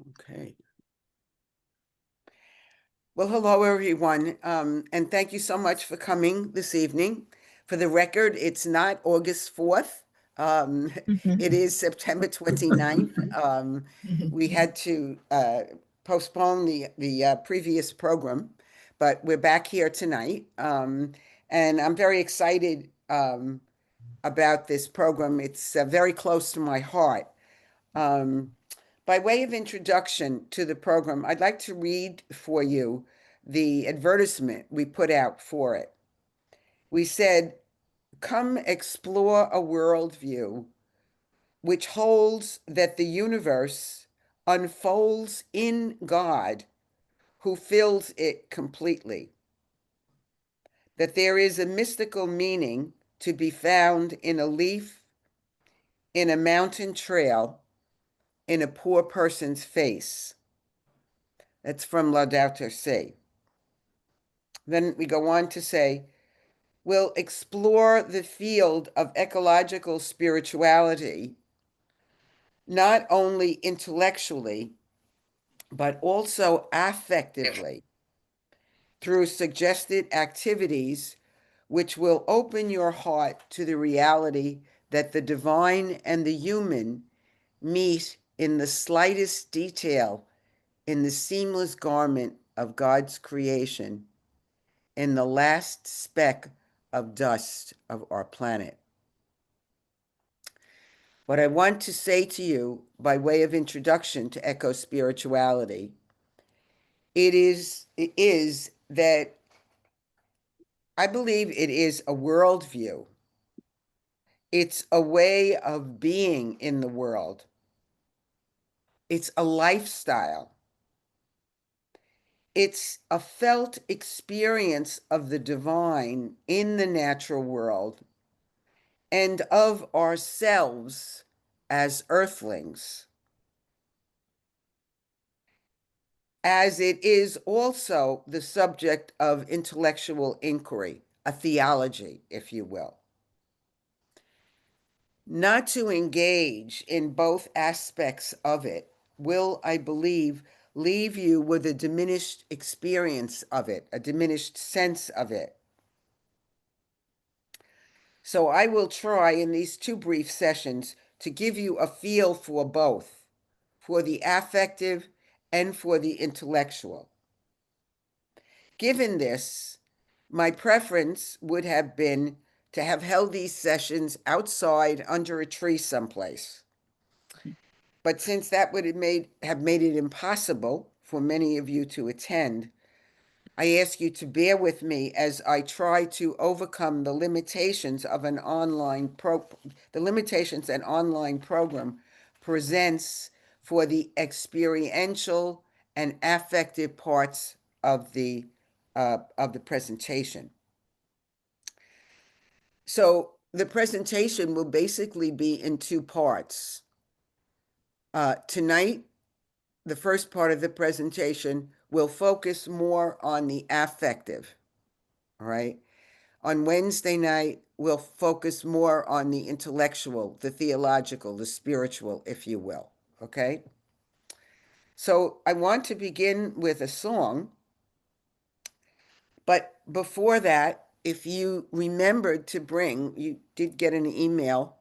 Okay. Well, hello, everyone, and thank you so much for coming this evening. For the record, it's not August 4th. It is September 29th. We had to postpone the previous program, but we're back here tonight. And I'm very excited about this program. It's very close to my heart. By way of introduction to the program, I'd like to read for you the advertisement we put out for it. We said, "Come explore a worldview which holds that the universe unfolds in God who fills it completely, that there is a mystical meaning to be found in a leaf, in a mountain trail, in a poor person's face." That's from Laudato Si. Then we go on to say, "We'll explore the field of ecological spirituality, not only intellectually, but also affectively, through suggested activities which will open your heart to the reality that the divine and the human meet in the slightest detail in the seamless garment of God's creation, in the last speck of dust of our planet." What I want to say to you by way of introduction to eco-spirituality, it is that I believe it is a worldview. It's a way of being in the world. It's a lifestyle. It's a felt experience of the divine in the natural world and of ourselves as earthlings, as it is also the subject of intellectual inquiry, a theology, if you will. Not to engage in both aspects of it will, I believe, leave you with a diminished experience of it, a diminished sense of it. So I will try in these two brief sessions to give you a feel for both, for the affective and for the intellectual. Given this, my preference would have been to have held these sessions outside under a tree someplace. But since that would have made it impossible for many of you to attend, I ask you to bear with me as I try to overcome the limitations of an online the limitations an online program presents for the experiential and affective parts of the presentation. So the presentation will basically be in two parts. Tonight, the first part of the presentation will focus more on the affective, all right? On Wednesday night, we'll focus more on the intellectual, the theological, the spiritual, if you will, okay? So I want to begin with a song, but before that, if you remembered to bring, you did get an email,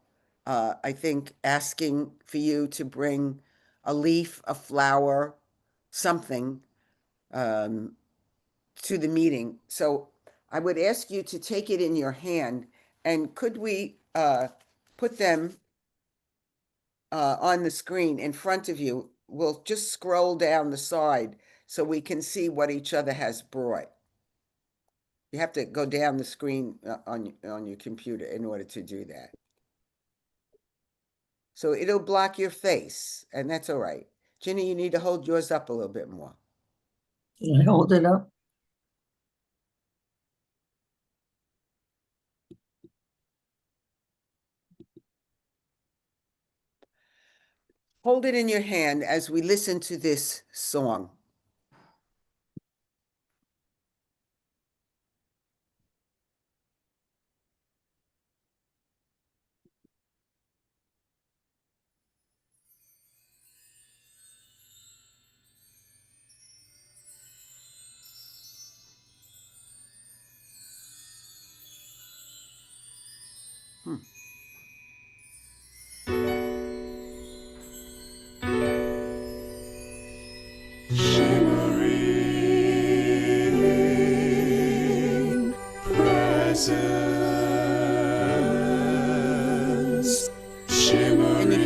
I think, asking for you to bring a leaf, a flower, something to the meeting. So I would ask you to take it in your hand, and could we put them on the screen in front of you? We'll just scroll down the side so we can see what each other has brought. You have to go down the screen on your computer in order to do that. So it'll block your face, and that's all right. Ginny, you need to hold yours up a little bit more. Can I hold it up? Hold it in your hand as we listen to this song.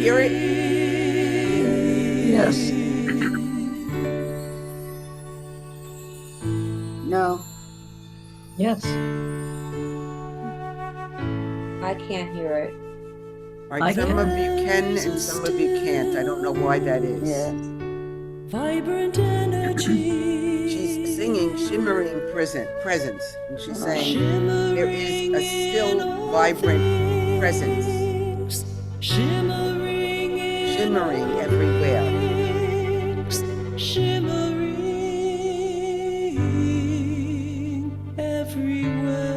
hear it? Yes. No, Yes. I can't hear it. All right, I some of you can and some of you can't. I don't know why that is. Yeah. Vibrant energy. She's singing shimmering presence, and she's saying there is a still vibrant presence Shimmering in shimmering everywhere. Shimmering everywhere.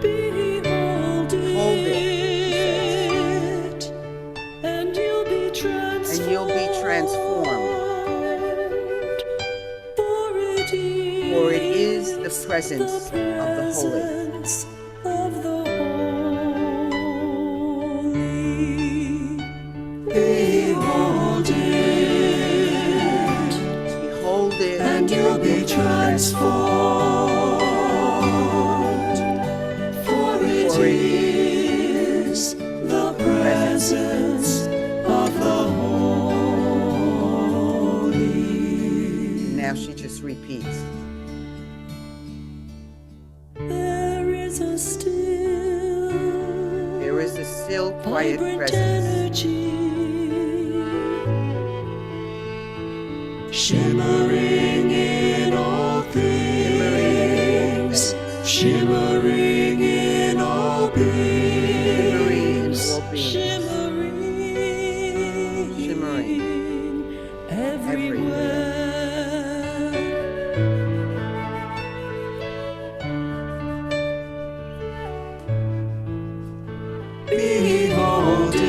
Behold Hold it, it, and you'll be transformed. and you'll be transformed. For it is the presence of the holy. Behold it, Behold it, and you'll be transformed. For it is the presence of the holy. Now she just repeats. There is a still quiet vibrant presence. energy, shimmering in all things, shimmering in all beings, shimmering everywhere. Behold it,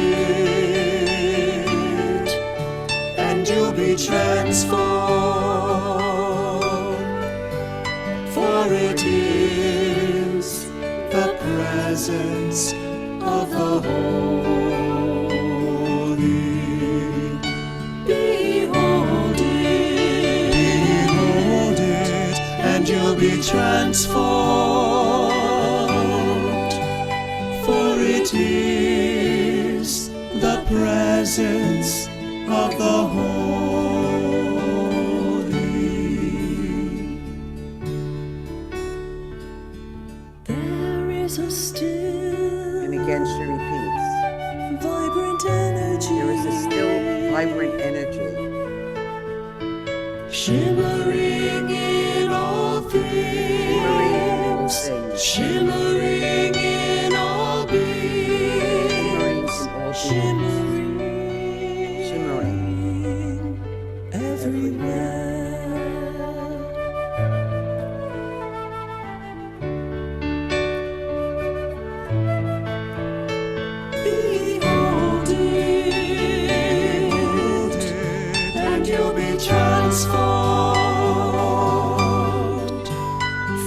and you'll be transformed. For it is the presence of the holy. Behold it, and you'll be transformed. For it is the presence of the holy. There is a still And again she repeats. vibrant energy. There is a still vibrant energy Shimmering in all things, shimmering in all beings, shimmering everywhere. Behold it, and you'll be transformed.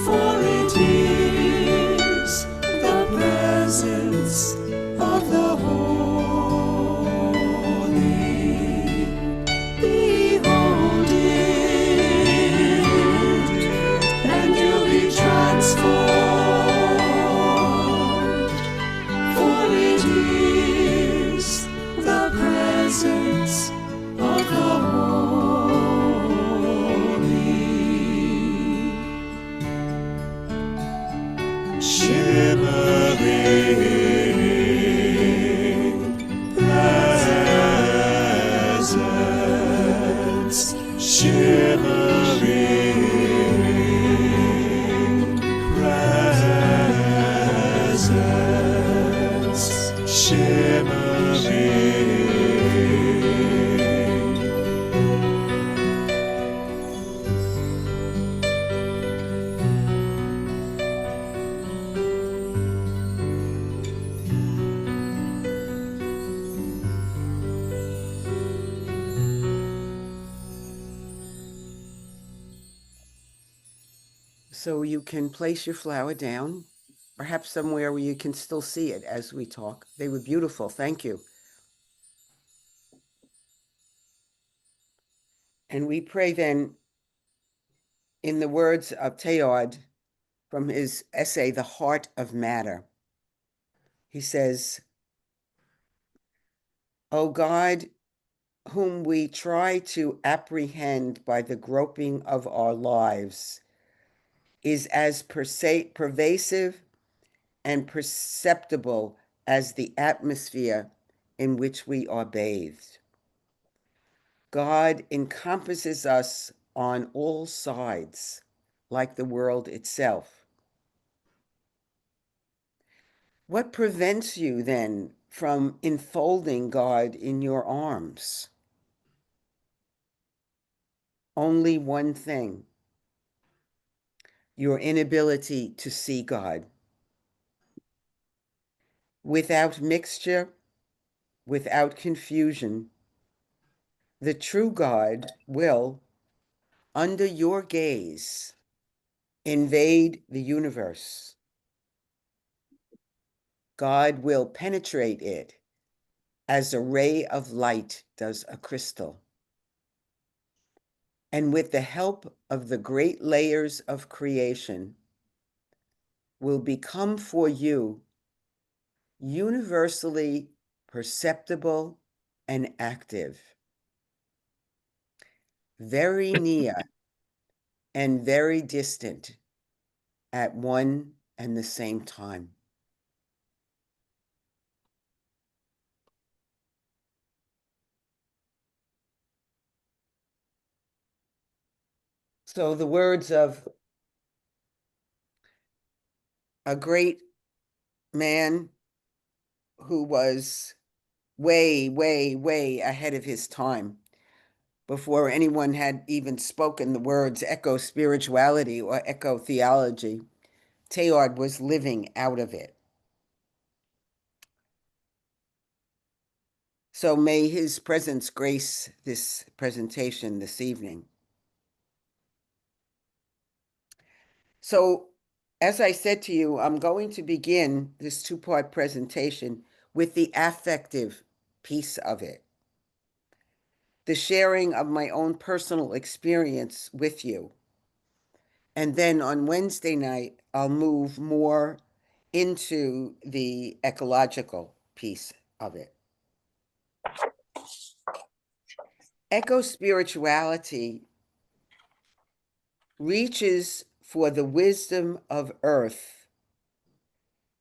For it is the presence of the holy. Behold it, and you'll be transformed. For it is the presence of the holy. Shimmering presence, shimmering presence, shimmering. So you can place your flower down, perhaps somewhere where you can still see it as we talk. They were beautiful. Thank you. And we pray then in the words of Teilhard from his essay, The Heart of Matter. He says, "O God, whom we try to apprehend by the groping of our lives, is as pervasive and perceptible as the atmosphere in which we are bathed. God encompasses us on all sides, like the world itself. What prevents you then from enfolding God in your arms? Only one thing: your inability to see God. Without mixture, without confusion, the true God will, under your gaze, invade the universe. God will penetrate it as a ray of light does a crystal. And with the help of the great layers of creation, will become for you universally perceptible and active, very near and very distant at one and the same time." So the words of a great man who was way, way, way ahead of his time, before anyone had even spoken the words eco-spirituality or eco-theology. Teilhard was living out of it. So may his presence grace this presentation this evening. So, as I said to you, I'm going to begin this two-part presentation with the affective piece of it, the sharing of my own personal experience with you. And then on Wednesday night, I'll move more into the ecological piece of it. Eco-spirituality reaches for the wisdom of earth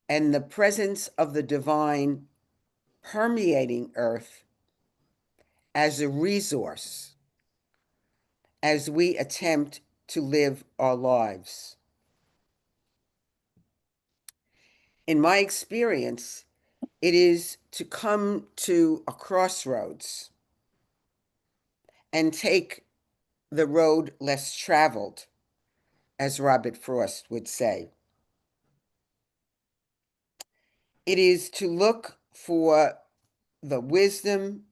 and the presence of the divine permeating earth as a resource as we attempt to live our lives. In my experience, it is to come to a crossroads and take the road less traveled, as Robert Frost would say. It is to look for the wisdom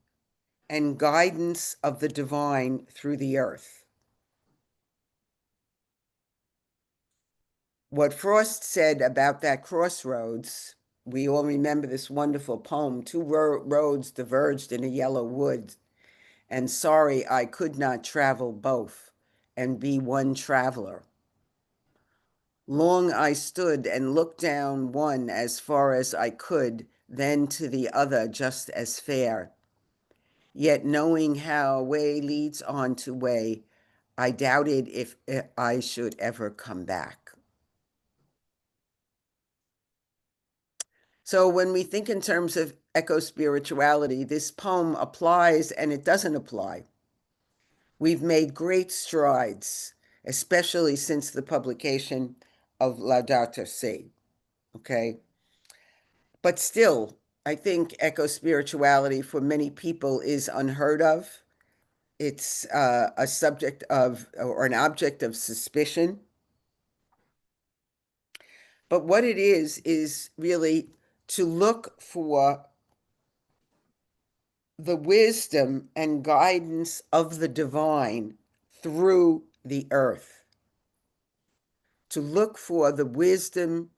and guidance of the divine through the earth. What Frost said about that crossroads, we all remember this wonderful poem, "Two roads diverged in a yellow wood, and sorry I could not travel both and be one traveler. Long I stood and looked down one as far as I could, then to the other just as fair. Yet knowing how way leads on to way, I doubted if I should ever come back." So when we think in terms of eco-spirituality, this poem applies and it doesn't apply. We've made great strides, especially since the publication of Laudato Si, okay? But still, I think eco-spirituality for many people is unheard of. It's a subject of, or an object of suspicion. But what it is really to look for the wisdom and guidance of the divine through the earth. To look for the wisdom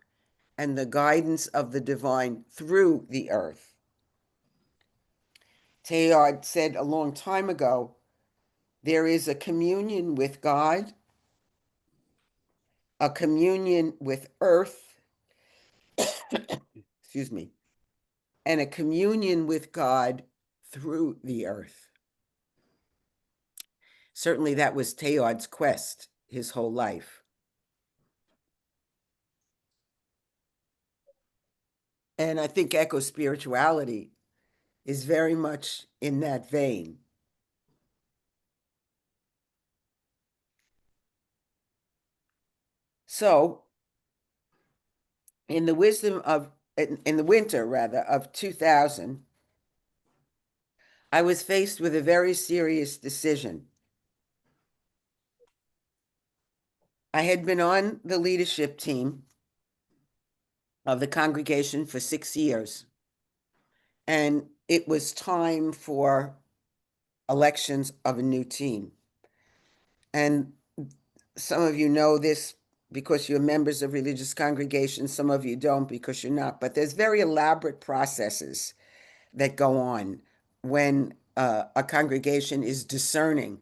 and the guidance of the divine through the earth. Teilhard said a long time ago, there is a communion with God a communion with earth, excuse me, and a communion with God through the earth. Certainly that was Teilhard's quest his whole life. And I think eco-spirituality is very much in that vein. So, in the winter rather of 2000, I was faced with a very serious decision. I had been on the leadership team of the congregation for 6 years, and it was time for elections of a new team. And some of you know this because you're members of religious congregations, some of you don't because you're not, but there's very elaborate processes that go on when a congregation is discerning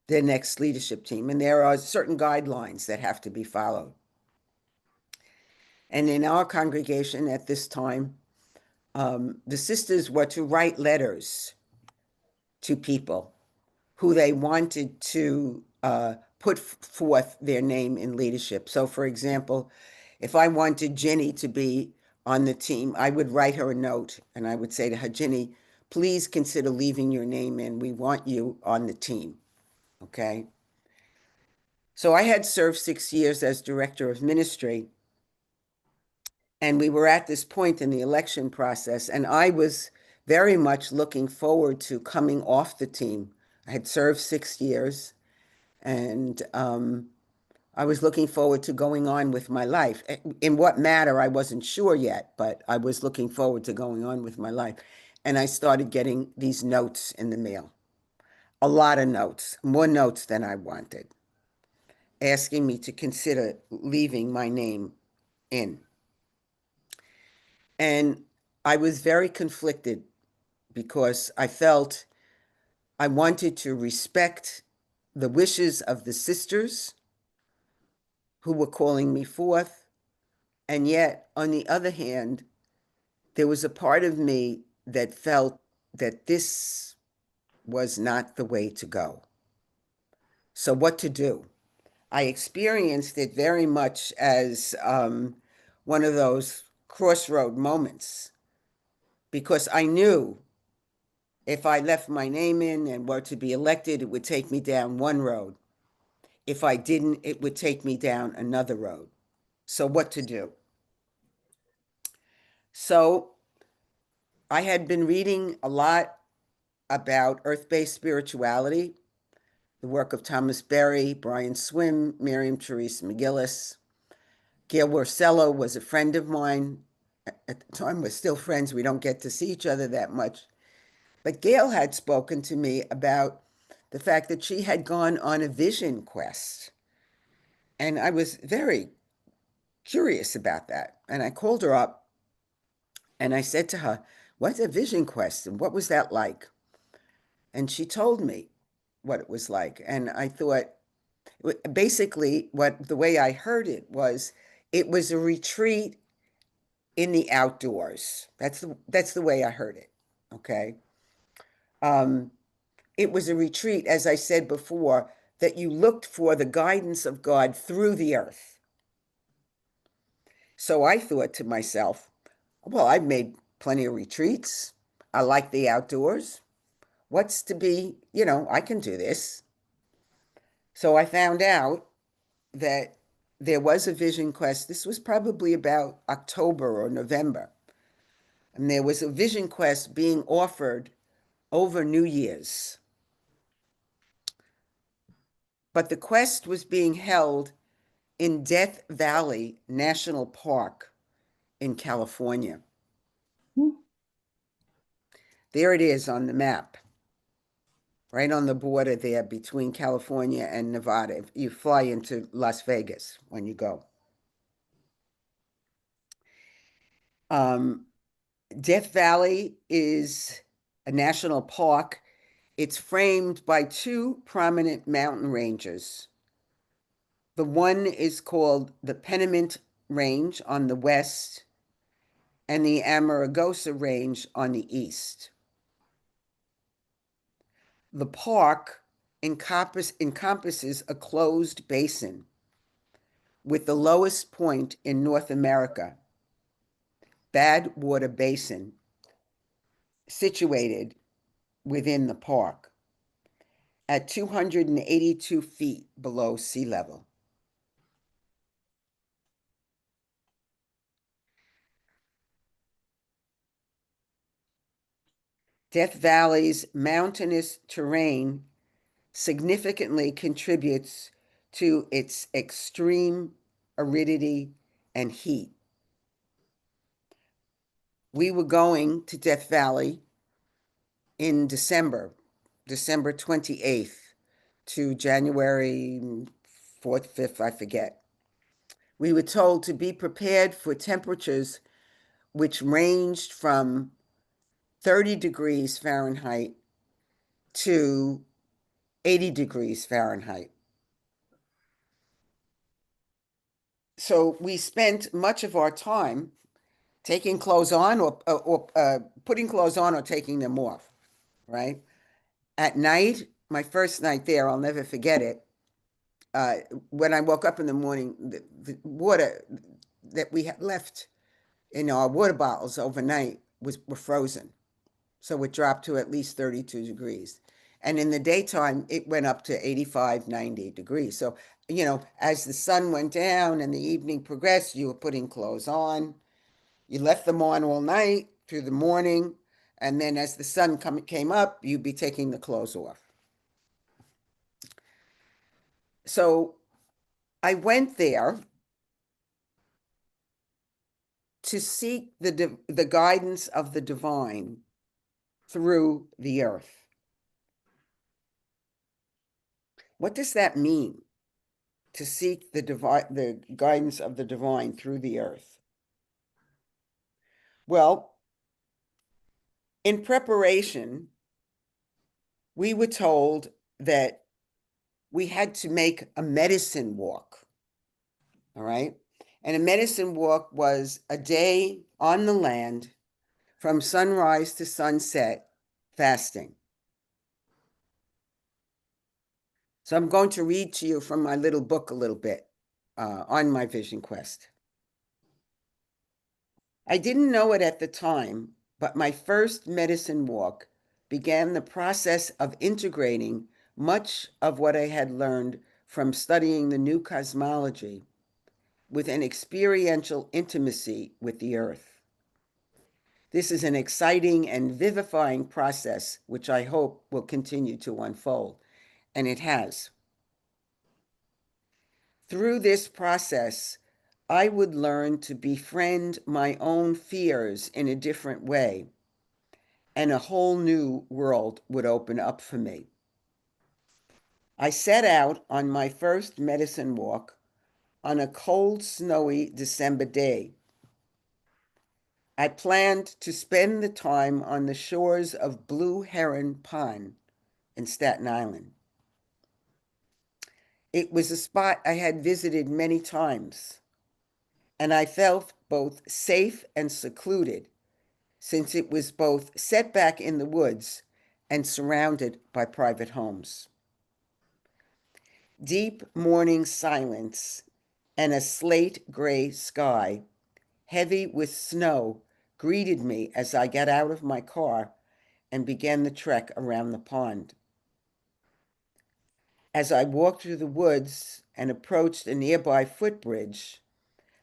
their next leadership team, and there are certain guidelines that have to be followed. And in our congregation at this time, the sisters were to write letters to people who they wanted to put forth their name in leadership. So, for example, if I wanted Ginny to be on the team, I would write her a note and I would say to her, Ginny, please consider leaving your name in. We want you on the team. Okay. So I had served 6 years as director of ministry, and we were at this point in the election process, and I was very much looking forward to coming off the team. I had served 6 years, and I was looking forward to going on with my life. In what matter, I wasn't sure yet, but I was looking forward to going on with my life. And I started getting these notes in the mail, a lot of notes, more notes than I wanted, asking me to consider leaving my name in. And I was very conflicted because I felt I wanted to respect the wishes of the sisters who were calling me forth. And yet, on the other hand, there was a part of me that felt that this was not the way to go. So what to do? I experienced it very much as one of those crossroad moments, because I knew if I left my name in and were to be elected, it would take me down one road. If I didn't, it would take me down another road. So what to do? So I had been reading a lot about earth-based spirituality, the work of Thomas Berry, Brian Swim, Miriam Therese McGillis. Gail Worcello was a friend of mine. At the time, we're still friends. We don't get to see each other that much. But Gail had spoken to me about the fact that she had gone on a vision quest. And I was very curious about that. And I called her up and I said to her, what's a vision quest? And what was that like? And she told me what it was like. And I thought, basically, the way I heard it was a retreat in the outdoors. That's the way I heard it. Okay. It was a retreat, as I said before, that you looked for the guidance of God through the earth. So I thought to myself, well, I've made plenty of retreats. I like the outdoors. What's to be, I can do this. So I found out that there was a vision quest. This was probably about October or November. And there was a vision quest being offered over New Year's. But the quest was being held in Death Valley National Park in California. There it is on the map, right on the border there between California and Nevada. You fly into Las Vegas when you go. Death Valley is a national park. It's framed by two prominent mountain ranges, The one is called the Pennant Range on the west and the Amargosa Range on the east. The park encompasses a closed basin with the lowest point in North America, Badwater Basin, situated within the park at 282 feet below sea level. Death Valley's mountainous terrain significantly contributes to its extreme aridity and heat. We were going to Death Valley in December 28th to January 4th, 5th, I forget. We were told to be prepared for temperatures which ranged from 30 degrees Fahrenheit to 80 degrees Fahrenheit. So we spent much of our time taking clothes on or putting clothes on or taking them off, right? At night, my first night there, I'll never forget it. When I woke up in the morning, the water that we had left in our water bottles overnight were frozen. So it dropped to at least 32 degrees. And in the daytime, it went up to 85, 90 degrees. So, as the sun went down and the evening progressed, you were putting clothes on. You left them on all night through the morning. And then as the sun came up, you'd be taking the clothes off. So I went there to seek the guidance of the divine through the earth. What does that mean, to seek the guidance of the divine through the earth? Well, in preparation, we were told that we had to make a medicine walk, all right? And a medicine walk was a day on the land from sunrise to sunset, fasting. So I'm going to read to you from my little book a little bit on my vision quest. I didn't know it at the time, but my first medicine walk began the process of integrating much of what I had learned from studying the new cosmology with an experiential intimacy with the earth. This is an exciting and vivifying process, which I hope will continue to unfold, and it has. Through this process, I would learn to befriend my own fears in a different way, and a whole new world would open up for me. I set out on my first medicine walk on a cold, snowy December day. I planned to spend the time on the shores of Blue Heron Pond in Staten Island. It was a spot I had visited many times, and I felt both safe and secluded, since it was both set back in the woods and surrounded by private homes. Deep morning silence and a slate gray sky, heavy with snow, greeted me as I got out of my car and began the trek around the pond. As I walked through the woods and approached a nearby footbridge,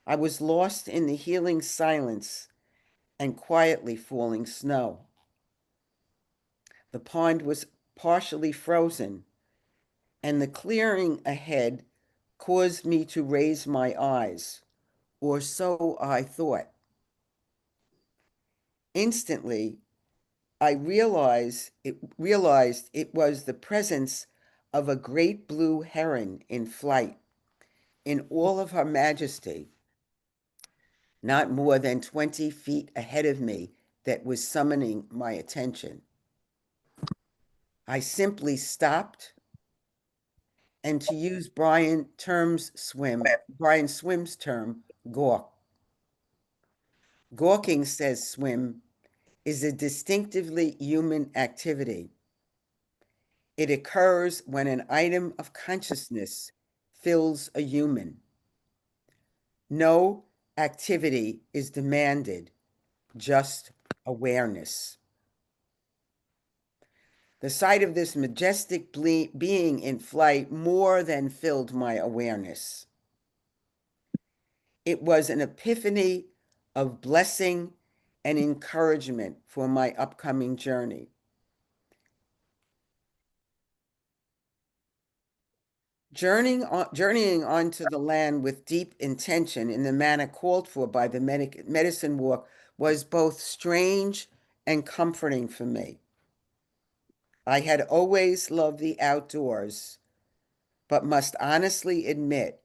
I was lost in the healing silence and quietly falling snow. The pond was partially frozen, and the clearing ahead caused me to raise my eyes, or so I thought. Instantly, I realized it was the presence of a great blue heron in flight, in all of her majesty, not more than 20 feet ahead of me, that was summoning my attention. I simply stopped and to use Brian Swim's term, gawk. Gawking, says Swim, is a distinctively human activity. It occurs when an item of consciousness fills a human. No activity is demanded, just awareness. The sight of this majestic being in flight more than filled my awareness. It was an epiphany of blessing and encouragement for my upcoming journey. Journeying onto the land with deep intention in the manner called for by the medicine walk was both strange and comforting for me. I had always loved the outdoors, but must honestly admit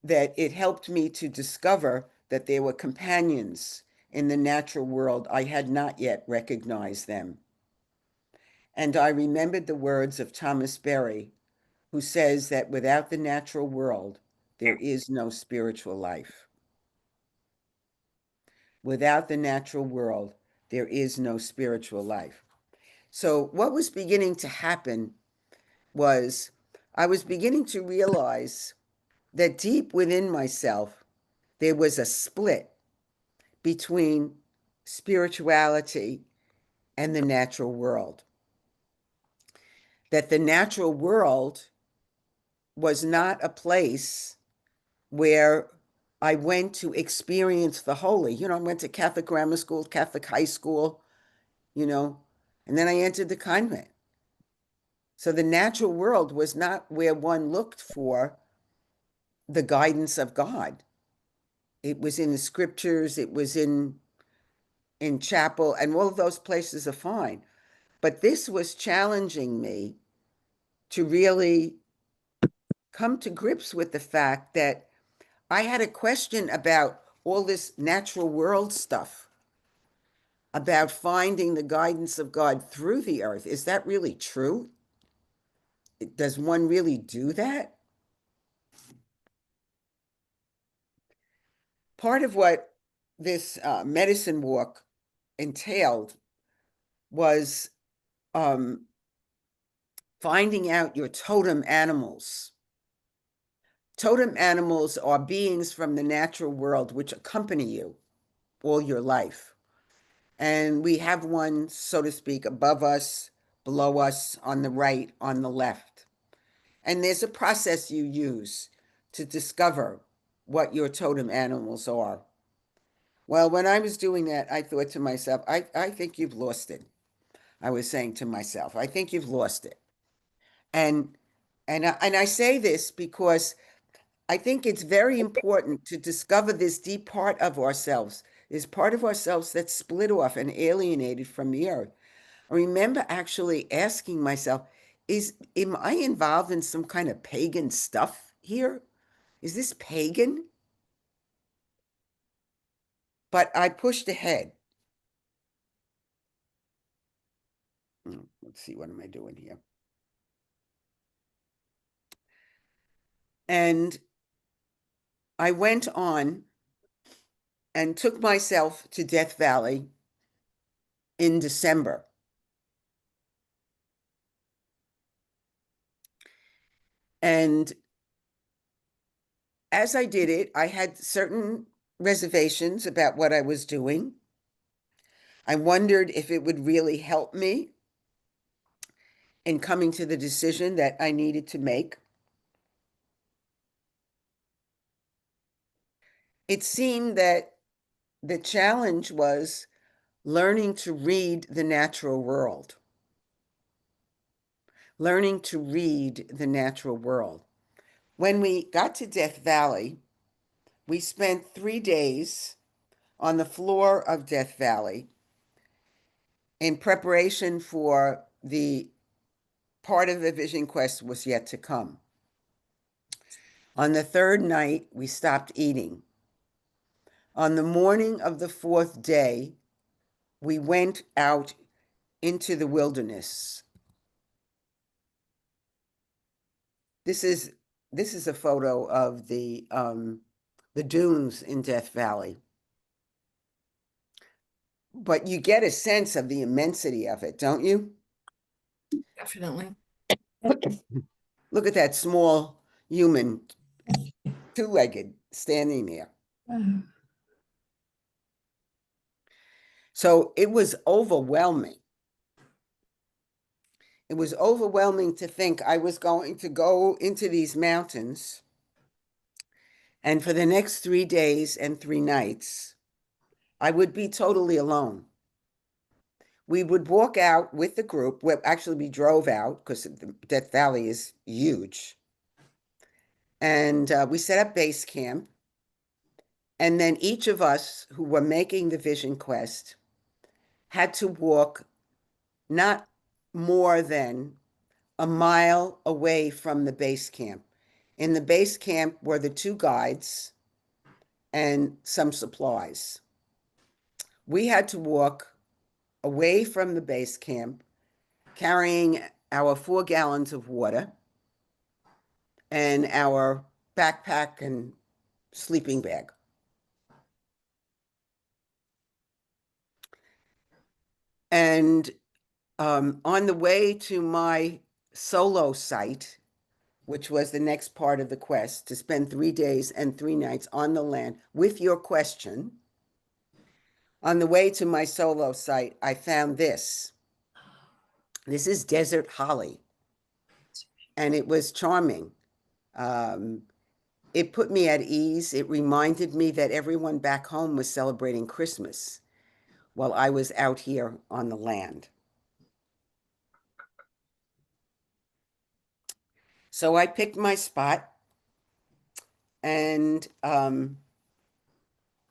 that it helped me to discover that there were companions in the natural world. I had not yet recognized them. And I remembered the words of Thomas Berry, who says that without the natural world, there is no spiritual life. Without the natural world, there is no spiritual life. So what was beginning to happen was I was beginning to realize that deep within myself, there was a split between spirituality and the natural world. That the natural world was not a place where I went to experience the holy. You know, I went to Catholic grammar school, Catholic high school, and then I entered the convent. So the natural world was not where one looked for the guidance of God. It was in the scriptures, it was in chapel, and all of those places are fine. But this was challenging me to really come to grips with the fact that I had a question about all this natural world stuff, about finding the guidance of God through the earth. Is that really true? Does one really do that? Part of what this medicine walk entailed was finding out your totem animals. Totem animals are beings from the natural world which accompany you all your life. And we have one, so to speak, above us, below us, on the right, on the left. And there's a process you use to discover what your totem animals are. Well, when I was doing that, I thought to myself, I think you've lost it. I was saying to myself, I think you've lost it. And I say this because I think it's very important to discover this deep part of ourselves, this part of ourselves that's split off and alienated from the earth. I remember actually asking myself, am I involved in some kind of pagan stuff here? Is this pagan? But I pushed ahead. Let's see, what am I doing here? And I went on and took myself to Death Valley in December. And as I did it, I had certain reservations about what I was doing. I wondered if it would really help me in coming to the decision that I needed to make. It seemed that the challenge was learning to read the natural world. Learning to read the natural world. When we got to Death Valley, we spent 3 days on the floor of Death Valley in preparation for the part of the Vision Quest was yet to come. On the 3rd night, we stopped eating. On the morning of the 4th day, we went out into the wilderness. This is a photo of the dunes in Death Valley. But you get a sense of the immensity of it, don't you? Definitely. Look at that small human, two-legged, standing there. So it was overwhelming. It was overwhelming to think I was going to go into these mountains, and for the next 3 days and 3 nights, I would be totally alone. We would walk out with the group. Well, actually, we drove out because Death Valley is huge. And we set up base camp. And then each of us who were making the vision quest had to walk not more than a mile away from the base camp. In the base camp were the 2 guides and some supplies. We had to walk away from the base camp, carrying our 4 gallons of water and our backpack and sleeping bag. And on the way to my solo site, which was the next part of the quest, to spend 3 days and 3 nights on the land with your question, on the way to my solo site, I found this. This is desert holly, and it was charming. It put me at ease. It reminded me that everyone back home was celebrating Christmas while I was out here on the land. So I picked my spot, and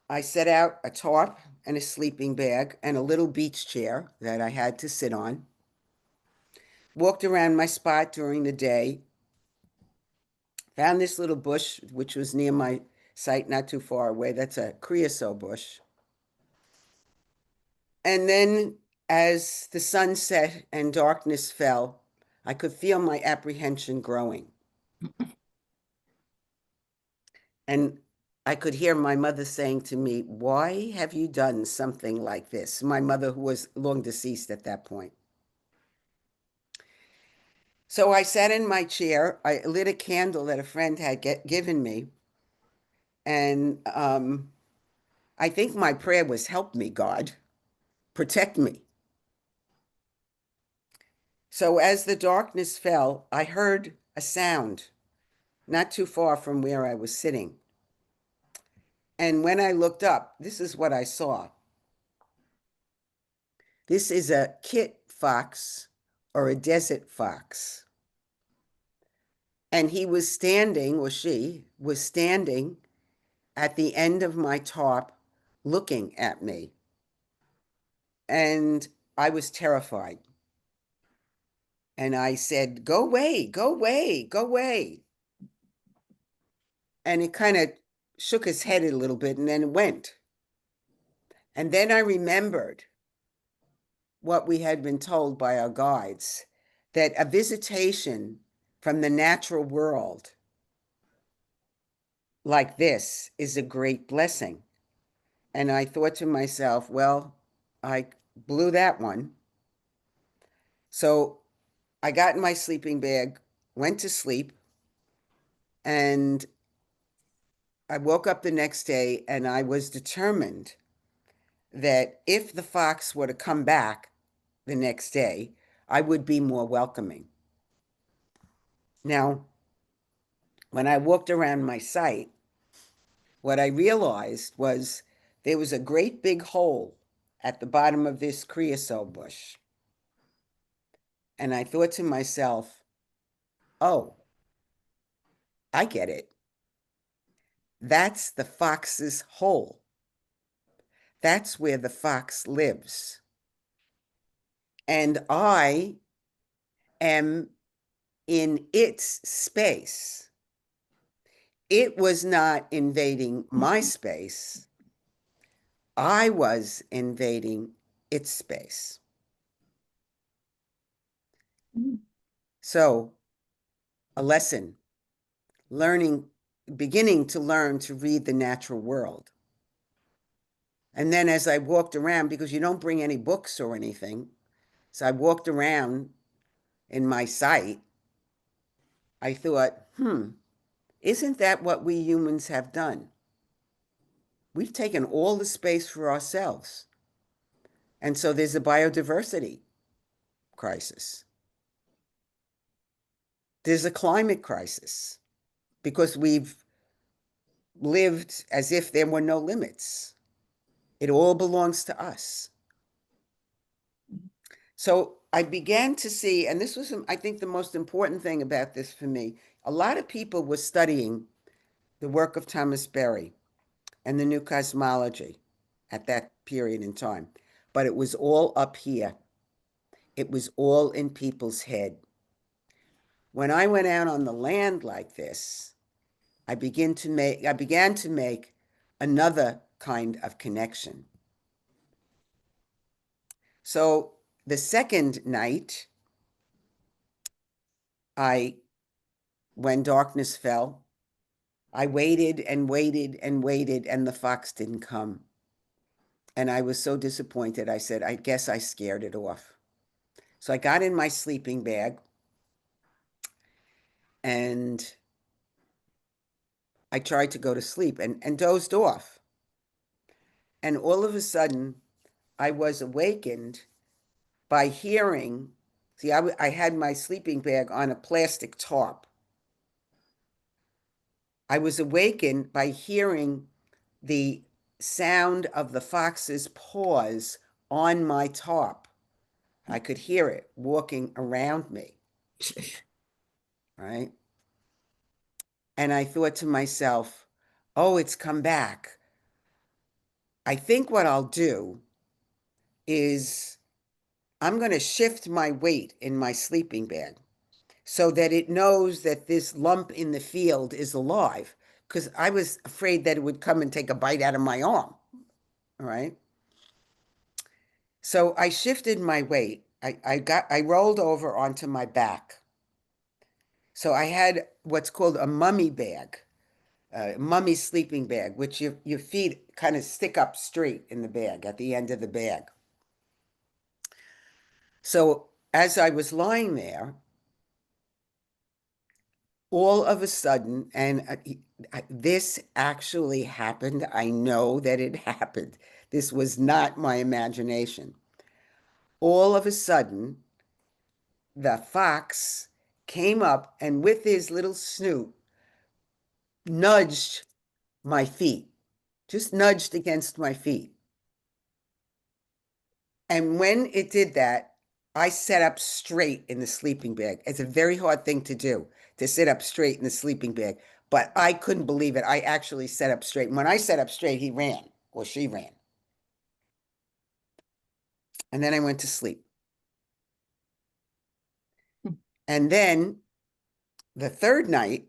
I set out a tarp and a sleeping bag and a little beach chair that I had to sit on. Walked around my spot during the day, found this little bush, which was near my site, not too far away. That's a creosote bush. And then as the sun set and darkness fell, I could feel my apprehension growing. And I could hear my mother saying to me, "Why have you done something like this?" My mother, who was long deceased at that point. So I sat in my chair. I lit a candle that a friend had given me. And I think my prayer was, "Help me, God, protect me." So as the darkness fell, I heard a sound not too far from where I was sitting. And when I looked up, this is what I saw. This is a kit fox or a desert fox. And he was standing, or she was standing at the end of my tarp looking at me. And I was terrified. And I said, "Go away, go away, go away." And it kind of shook his head a little bit and then it went. And then I remembered what we had been told by our guides, that a visitation from the natural world like this is a great blessing. And I thought to myself, well, I blew that one. So I got in my sleeping bag, went to sleep, and I woke up the next day and I was determined that if the fox were to come back the next day, I would be more welcoming. Now, when I walked around my site, what I realized was there was a great big hole at the bottom of this creosote bush. And I thought to myself, oh, I get it. That's the fox's hole. That's where the fox lives. And I am in its space. It was not invading my space. I was invading its space. So, a lesson, beginning to learn to read the natural world. And then as I walked around, because you don't bring any books or anything, so I walked around in my sight, I thought, isn't that what we humans have done? We've taken all the space for ourselves. And so there's a biodiversity crisis. There's a climate crisis because we've lived as if there were no limits. It all belongs to us. So I began to see, and this was, I think, the most important thing about this for me. A lot of people were studying the work of Thomas Berry and the new cosmology at that period in time, but it was all up here. It was all in people's head. When I went out on the land like this, I began to make another kind of connection. So the second night, when darkness fell, I waited and waited and waited, and the fox didn't come. And I was so disappointed. I said, I guess I scared it off. So I got in my sleeping bag and I tried to go to sleep and dozed off. And all of a sudden, I was awakened by hearing, see, I had my sleeping bag on a plastic tarp. I was awakened by hearing the sound of the fox's paws on my tarp. I could hear it walking around me, right? And I thought to myself, oh, it's come back. I think what I'll do is I'm going to shift my weight in my sleeping bag so that it knows that this lump in the field is alive, because I was afraid that it would come and take a bite out of my arm, all right? So I shifted my weight. I rolled over onto my back. So I had what's called a mummy bag, a mummy sleeping bag, which your feet kind of stick up straight in the bag at the end of the bag. So as I was lying there, all of a sudden, and this actually happened. I know that it happened. This was not my imagination. All of a sudden, the fox came up and with his little snoot nudged my feet, just nudged against my feet. And when it did that, I sat up straight in the sleeping bag. It's a very hard thing to do, to sit up straight in the sleeping bag. But I couldn't believe it. I actually sat up straight. And when I sat up straight, he ran, or she ran. And then I went to sleep. And then the third night,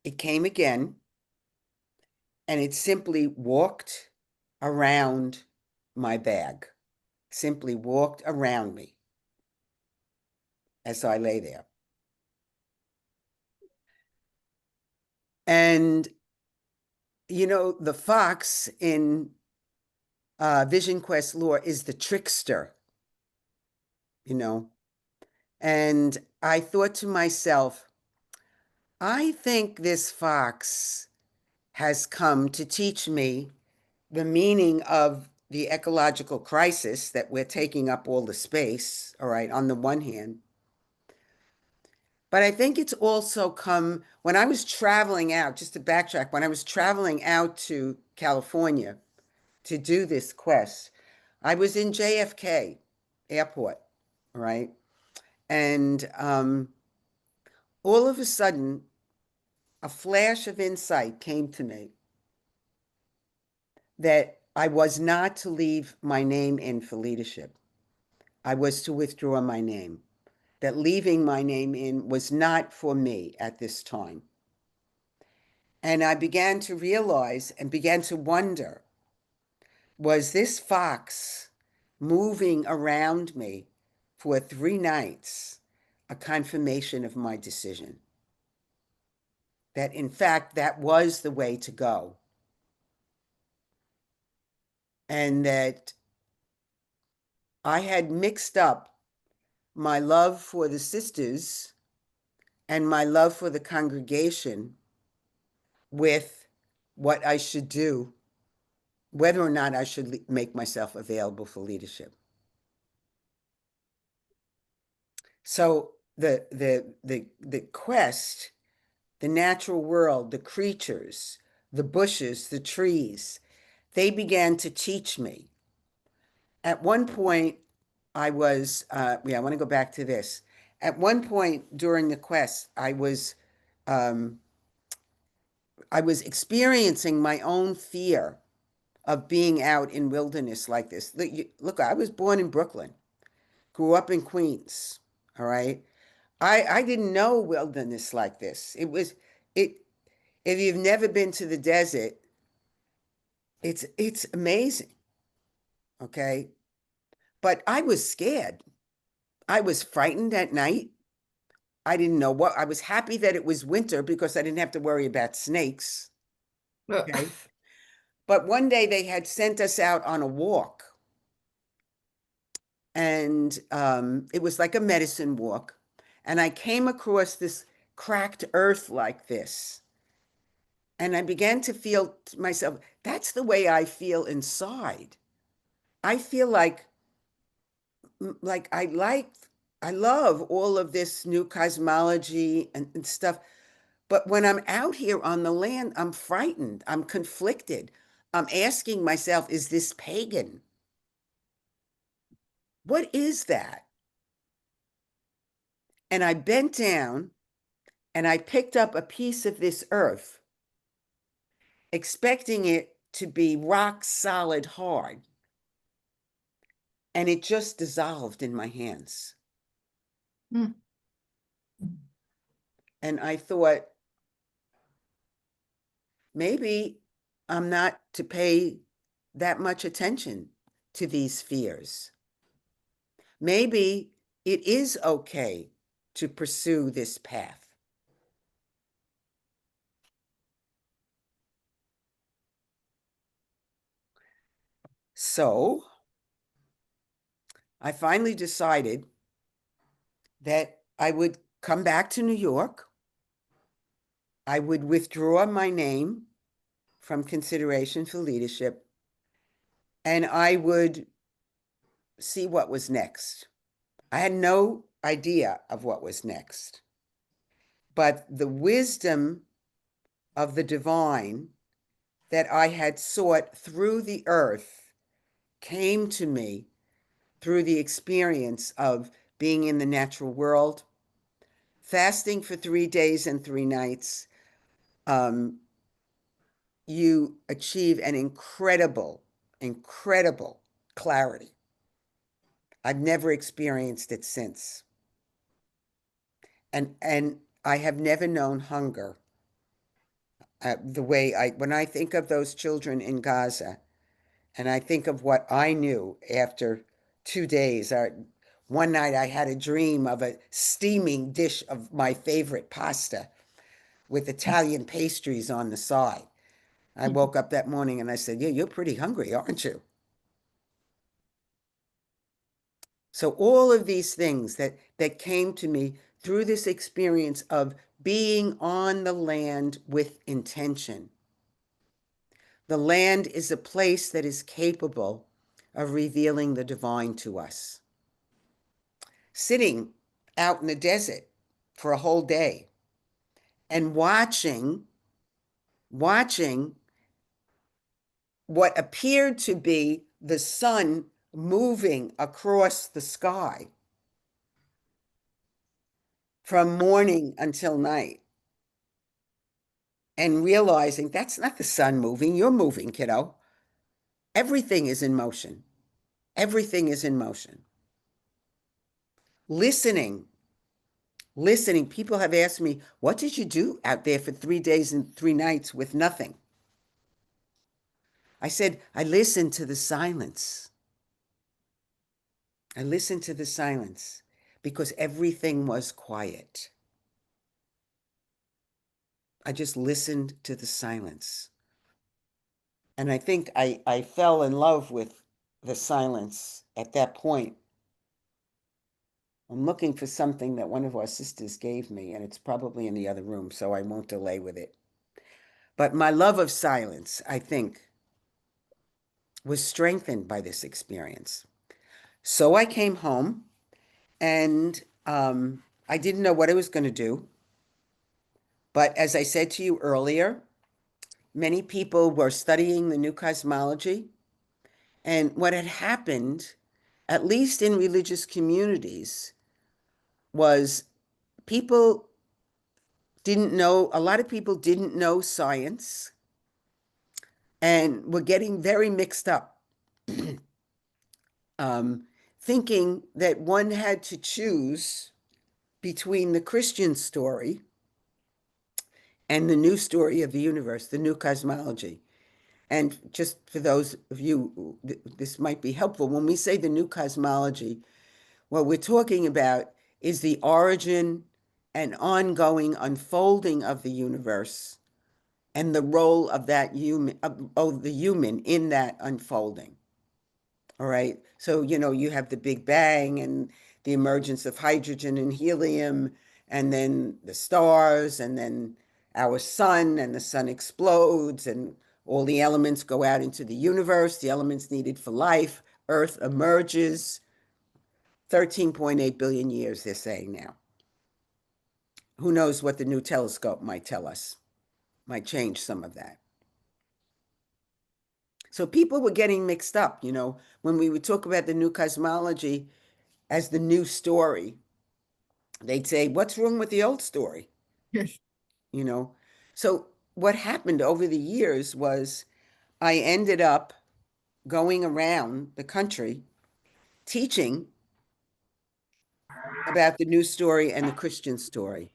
it came again, and it simply walked around my bag, simply walked around me as I lay there. And, you know, the fox in Vision Quest lore is the trickster, you know. And I thought to myself, I think this fox has come to teach me the meaning of the ecological crisis, that we're taking up all the space, all right, on the one hand. But I think it's also come when I was traveling out, just to backtrack, when I was traveling out to California to do this quest, I was in JFK airport, right? And all of a sudden, a flash of insight came to me that I was not to leave my name in for leadership. I was to withdraw my name. That leaving my name in was not for me at this time. And I began to realize and began to wonder, was this fox moving around me for 3 nights a confirmation of my decision. That in fact, that was the way to go. And that I had mixed up my love for the sisters and my love for the congregation with what I should do, whether or not I should make myself available for leadership. So the quest, the natural world, the creatures, the bushes, the trees, they began to teach me. At one point, I was, I want to go back to this. At one point during the quest, um, I was experiencing my own fear of being out in wilderness like this. Look, I was born in Brooklyn, grew up in Queens. All right. I didn't know wilderness like this. It, if you've never been to the desert, it's amazing. Okay. But I was scared. I was frightened at night. I didn't know what, I was happy that it was winter because I didn't have to worry about snakes. Okay. But one day they had sent us out on a walk. And it was like a medicine walk. And I came across this cracked earth like this. And I began to feel to myself, that's the way I feel inside. I feel like I love all of this new cosmology and stuff. But when I'm out here on the land, I'm frightened. I'm conflicted. I'm asking myself, is this pagan? What is that? And I bent down and I picked up a piece of this earth, expecting it to be rock solid hard. And it just dissolved in my hands. Mm. And I thought, maybe I'm not to pay that much attention to these fears. Maybe it is okay to pursue this path. So I finally decided that I would come back to New York. I would withdraw my name from consideration for leadership, and I would see what was next. I had no idea of what was next, but the wisdom of the divine that I had sought through the earth came to me through the experience of being in the natural world, fasting for 3 days and 3 nights. You achieve an incredible clarity. I've never experienced it since. And I have never known hunger the way when I think of those children in Gaza, and I think of what I knew after 2 days. One night I had a dream of a steaming dish of my favorite pasta with Italian pastries on the side. I woke up that morning and I said, yeah, you're pretty hungry, aren't you? So all of these things that came to me through this experience of being on the land with intention. The land is a place that is capable of revealing the divine to us. Sitting out in the desert for a whole day and watching what appeared to be the sun moving across the sky from morning until night, and realizing that's not the sun moving, you're moving, kiddo. Everything is in motion. Everything is in motion. Listening. People have asked me, what did you do out there for 3 days and 3 nights with nothing? I said, I listened to the silence. I listened to the silence because everything was quiet. I just listened to the silence. And I think I fell in love with the silence at that point. I'm looking for something that one of our sisters gave me, and it's probably in the other room, so I won't delay with it. But my love of silence, I think, was strengthened by this experience. So I came home, and I didn't know what I was going to do. But as I said to you earlier, many people were studying the new cosmology. And what had happened, at least in religious communities, was people didn't know, a lot of people didn't know science and were getting very mixed up, thinking that one had to choose between the Christian story and the new story of the universe, the new cosmology. And just for those of you, this might be helpful. When we say the new cosmology, what we're talking about is the origin and ongoing unfolding of the universe and the role of that human, of the human in that unfolding. All right. So, you have the Big Bang and the emergence of hydrogen and helium, and then the stars, and then our sun, and the sun explodes, and all the elements go out into the universe, the elements needed for life. Earth emerges. 13.8 billion years, they're saying now. Who knows what the new telescope might tell us? Might change some of that. So people were getting mixed up, when we would talk about the new cosmology as the new story, they'd say, what's wrong with the old story? you know? So what happened over the years was I ended up going around the country teaching about the new story and the Christian story,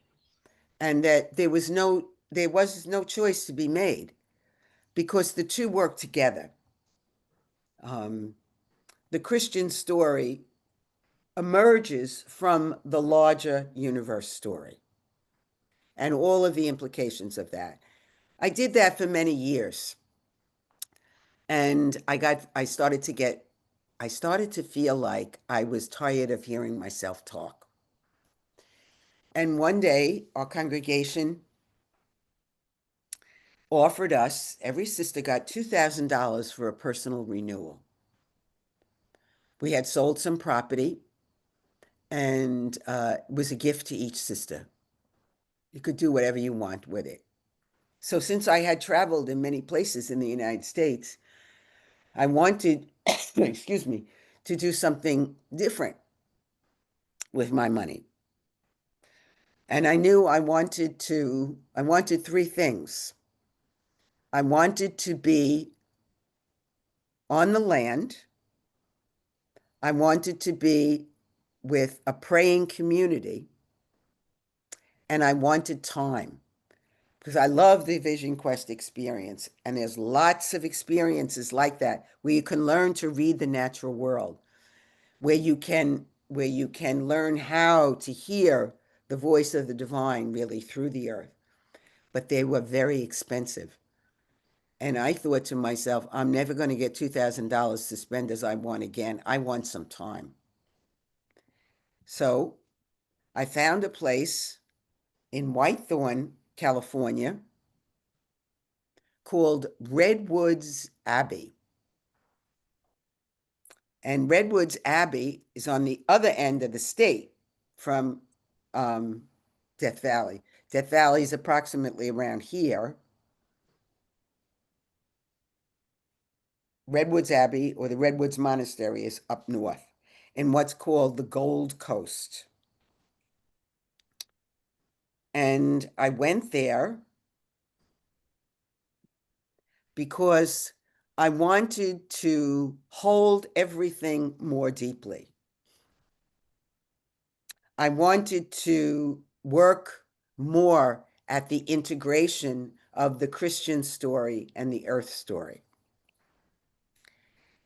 and that there was no choice to be made because the two work together. The Christian story emerges from the larger universe story and all of the implications of that. I did that for many years. And I started to feel like I was tired of hearing myself talk. And one day, our congregation offered us, every sister got $2,000 for a personal renewal. We had sold some property, and it was a gift to each sister. You could do whatever you want with it. So since I had traveled in many places in the United States, I wanted, excuse me, to do something different with my money. And I knew I wanted three things. I wanted to be on the land. I wanted to be with a praying community. And I wanted time, because I love the Vision Quest experience. And there's lots of experiences like that where you can learn to read the natural world, where you can learn how to hear the voice of the divine really through the earth. But they were very expensive. And I thought to myself, I'm never going to get $2,000 to spend as I want again. I want some time. So I found a place in Whitethorn, California, called Redwoods Abbey. And Redwoods Abbey is on the other end of the state from Death Valley. Death Valley is approximately around here. Redwoods Abbey, or the Redwoods Monastery, is up north in what's called the Gold Coast. And I went there because I wanted to hold everything more deeply. I wanted to work more at the integration of the Christian story and the earth story.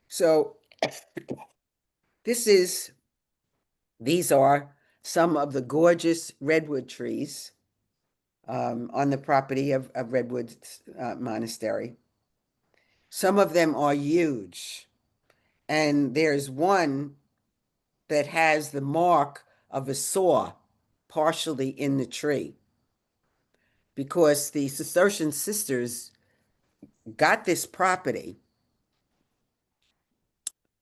So this is These are some of the gorgeous redwood trees on the property of Redwood Monastery. Some of them are huge, and there's one that has the mark of a saw partially in the tree, because the Cistercian sisters got this property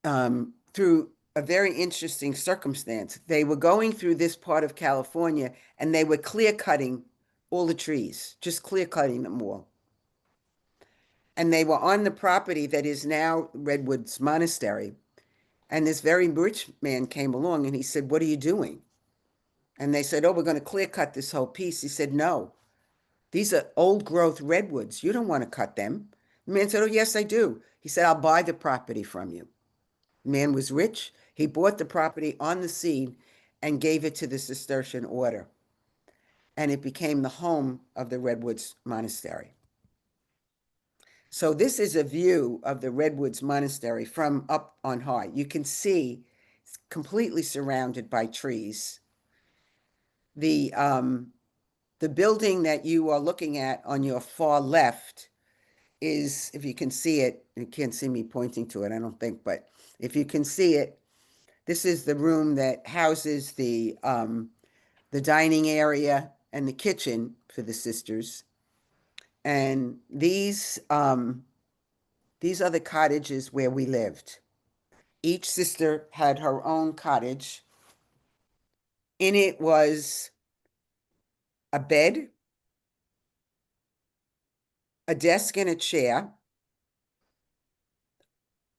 through a very interesting circumstance. They were going through this part of California, and they were clear cutting all the trees, just clear cutting them all. And they were on the property that is now Redwood's Monastery. And this very rich man came along and he said, "What are you doing?" And they said, "Oh, we're going to clear cut this whole piece." He said, "No, these are old growth redwoods. You don't want to cut them." The man said, "Oh, yes, I do." He said, "I'll buy the property from you." The man was rich. He bought the property on the seed and gave it to the Cistercian order. And it became the home of the Redwoods Monastery. So this is a view of the Redwoods Monastery from up on high. You can see it's completely surrounded by trees. The building that you are looking at on your far left is, if you can see it, you can't see me pointing to it, I don't think, but if you can see it, this is the room that houses the dining area and the kitchen for the sisters. And these are the cottages where we lived. Each sister had her own cottage. In it was a bed, a desk and a chair,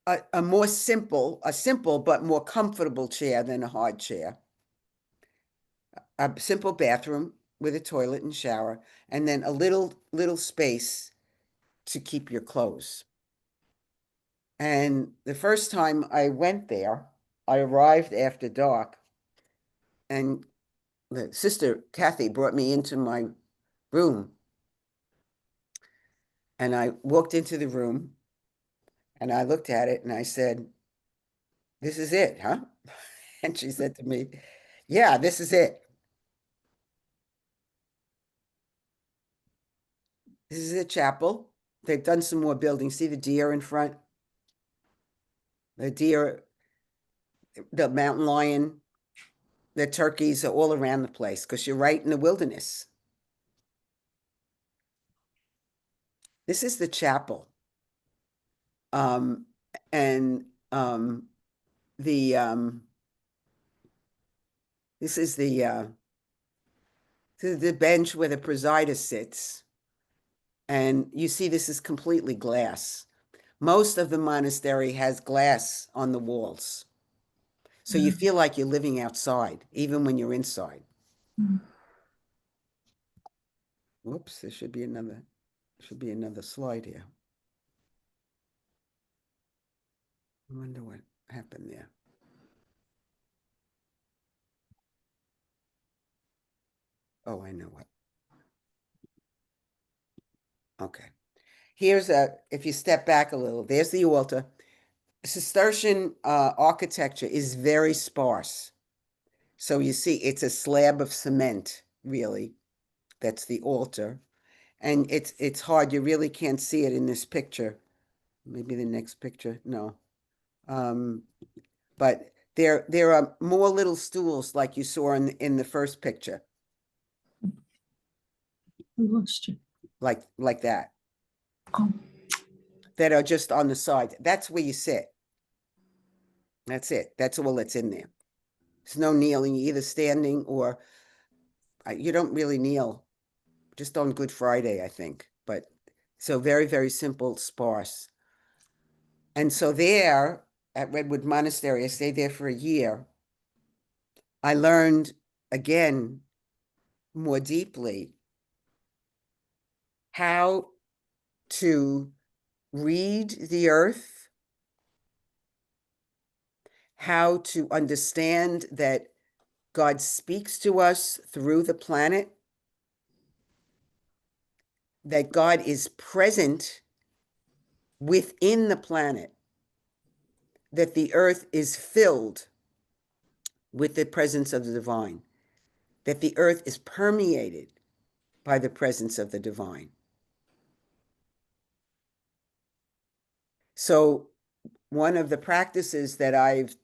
a simple but more comfortable chair than a hard chair, a simple bathroom with a toilet and shower, and then a little space to keep your clothes. And the first time I went there, I arrived after dark, and the sister Kathy brought me into my room. And I walked into the room and I looked at it and I said, "This is it, huh?" And she said to me, "Yeah, this is it. This is a chapel. They've done some more buildings. See the deer in front? The deer, the mountain lion, the turkeys are all around the place because you're right in the wilderness." This is the chapel. And this is the bench where the presider sits. And you see, this is completely glass. Most of the monastery has glass on the walls. So you feel like you're living outside, even when you're inside. Whoops, there should be another slide here. I wonder what happened there. Oh, I know what. Okay. Here's if you step back a little, there's the altar. Cistercian architecture is very sparse. So you see, it's a slab of cement, really. That's the altar. And it's hard. You really can't see it in this picture. Maybe the next picture. No. But there are more little stools like you saw in the first picture. We lost you. Like that. Oh, That are just on the side. That's where you sit. That's it. That's all that's in there. There's no kneeling, either standing or you don't really kneel, just on Good Friday, I think. But so very, very simple, sparse. And so there at Redwood Monastery, I stayed there for a year. I learned again more deeply how to read the earth, how to understand that God speaks to us through the planet, that God is present within the planet, that the earth is filled with the presence of the divine, that the earth is permeated by the presence of the divine. So one of the practices that I've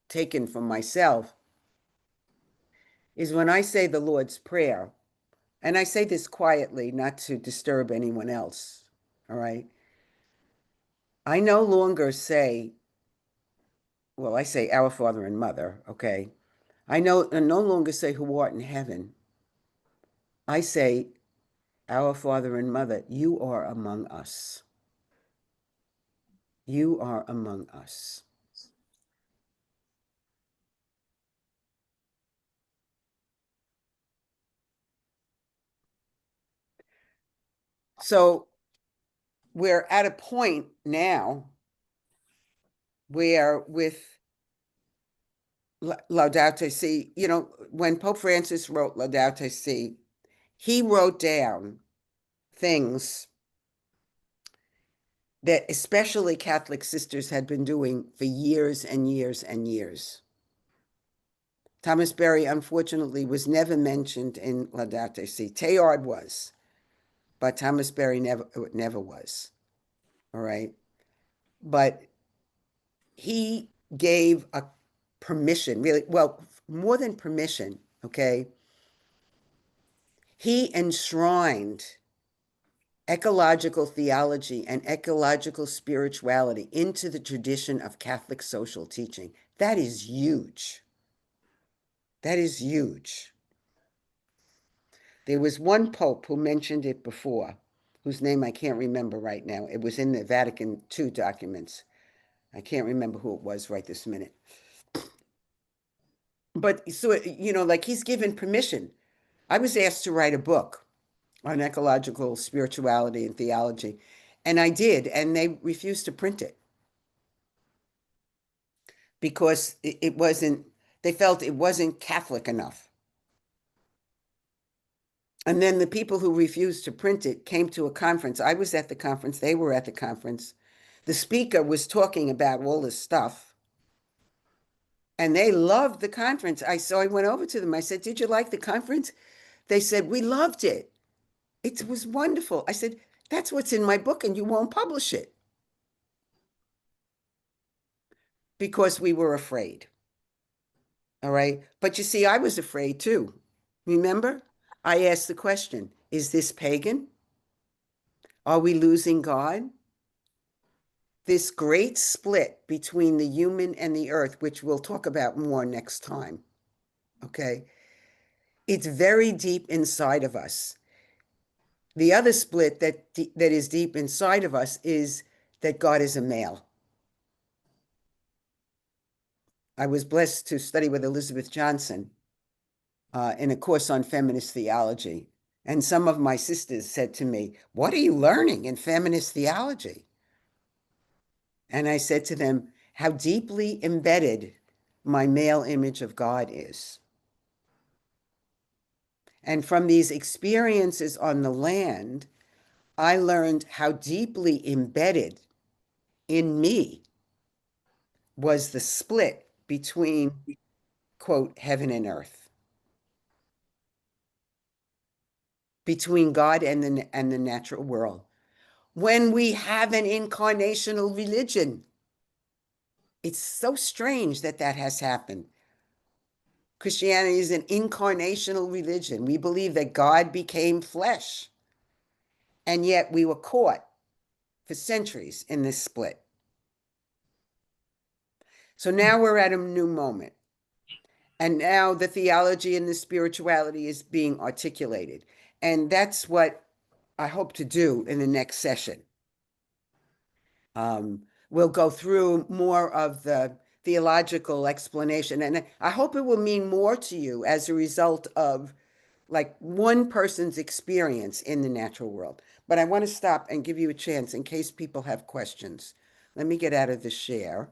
taken from myself is when I say the Lord's Prayer, and I say this quietly, not to disturb anyone else, all right? I no longer say, well, I say our Father and Mother, okay? I no longer say who art in heaven. I say, our Father and Mother, you are among us. You are among us. So we're at a point now where with Laudato Si, you know, when Pope Francis wrote Laudato Si, he wrote down things that especially Catholic sisters had been doing for years and years and years. Thomas Berry, unfortunately, was never mentioned in Laudato Si. Teilhard was, but Thomas Berry never was. All right. But he gave a permission, really, well, more than permission, okay? He enshrined ecological theology and ecological spirituality into the tradition of Catholic social teaching. That is huge. That is huge. There was one pope who mentioned it before, whose name I can't remember right now. It was in the Vatican II documents. I can't remember who it was right this minute. But so, you know, like he's given permission. I was asked to write a book on ecological spirituality and theology, and I did, and they refused to print it because it wasn't, they felt it wasn't Catholic enough. And then the people who refused to print it came to a conference. I was at the conference, they were at the conference. The speaker was talking about all this stuff, and they loved the conference. So I went over to them. I said, "Did you like the conference?" They said, "We loved it. It was wonderful." I said, "That's what's in my book, and you won't publish it." Because we were afraid. All right. But you see, I was afraid too. Remember? I asked the question, is this pagan? Are we losing God? This great split between the human and the earth, which we'll talk about more next time. Okay. It's very deep inside of us. The other split that is deep inside of us is that God is a male. I was blessed to study with Elizabeth Johnson in a course on feminist theology. And some of my sisters said to me, "What are you learning in feminist theology?" And I said to them, how deeply embedded my male image of God is. And from these experiences on the land, I learned how deeply embedded in me was the split between, quote, heaven and earth, between God and the natural world. When we have an incarnational religion, it's so strange that that has happened. Christianity is an incarnational religion. We believe that God became flesh, and yet we were caught for centuries in this split. So now we're at a new moment. And now the theology and the spirituality is being articulated. And that's what I hope to do in the next session. We'll go through more of the theological explanation, and I hope it will mean more to you as a result of like one person's experience in the natural world. But I want to stop and give you a chance in case people have questions. Let me get out of the share.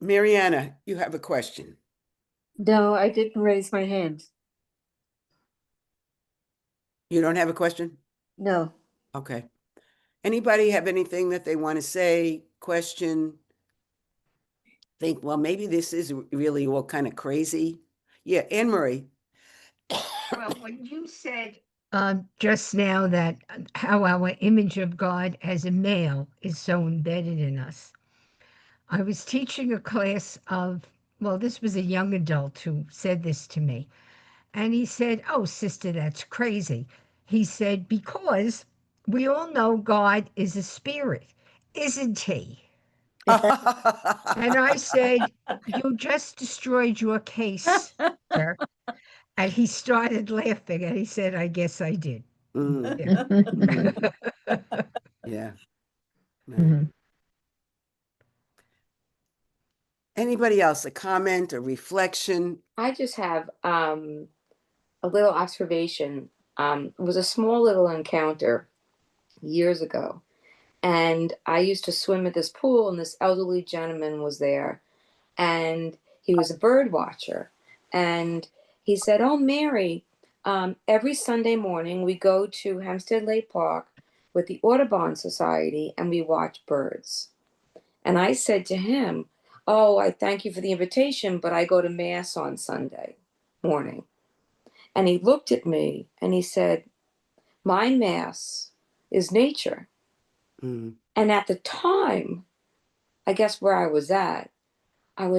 Mariana, you have a question. No, I didn't raise my hand. You don't have a question? No. Okay. Anybody have anything that they want to say, question? Think, well, maybe this is really all kind of crazy. Yeah, Anne Marie. Well, when you said just now that how our image of God as a male is so embedded in us, I was teaching a class of, well, this was a young adult who said this to me. And he said, "Oh, sister, that's crazy." He said, "Because we all know God is a spirit, isn't he?" And I said, "You just destroyed your case, sir." And he started laughing and he said, "I guess I did." Mm, Yeah. yeah. Right. Mhm. Anybody else, a comment, a reflection? I just have a little observation. It was a small little encounter years ago. And I used to swim at this pool, and this elderly gentleman was there. And he was a bird watcher. And he said, "Oh, Mary, every Sunday morning we go to Hempstead Lake Park with the Audubon Society and we watch birds." And I said to him, "Oh, I thank you for the invitation, but I go to Mass on Sunday morning." And he looked at me and he said, "My Mass is nature." Mm, And at the time, I guess where I was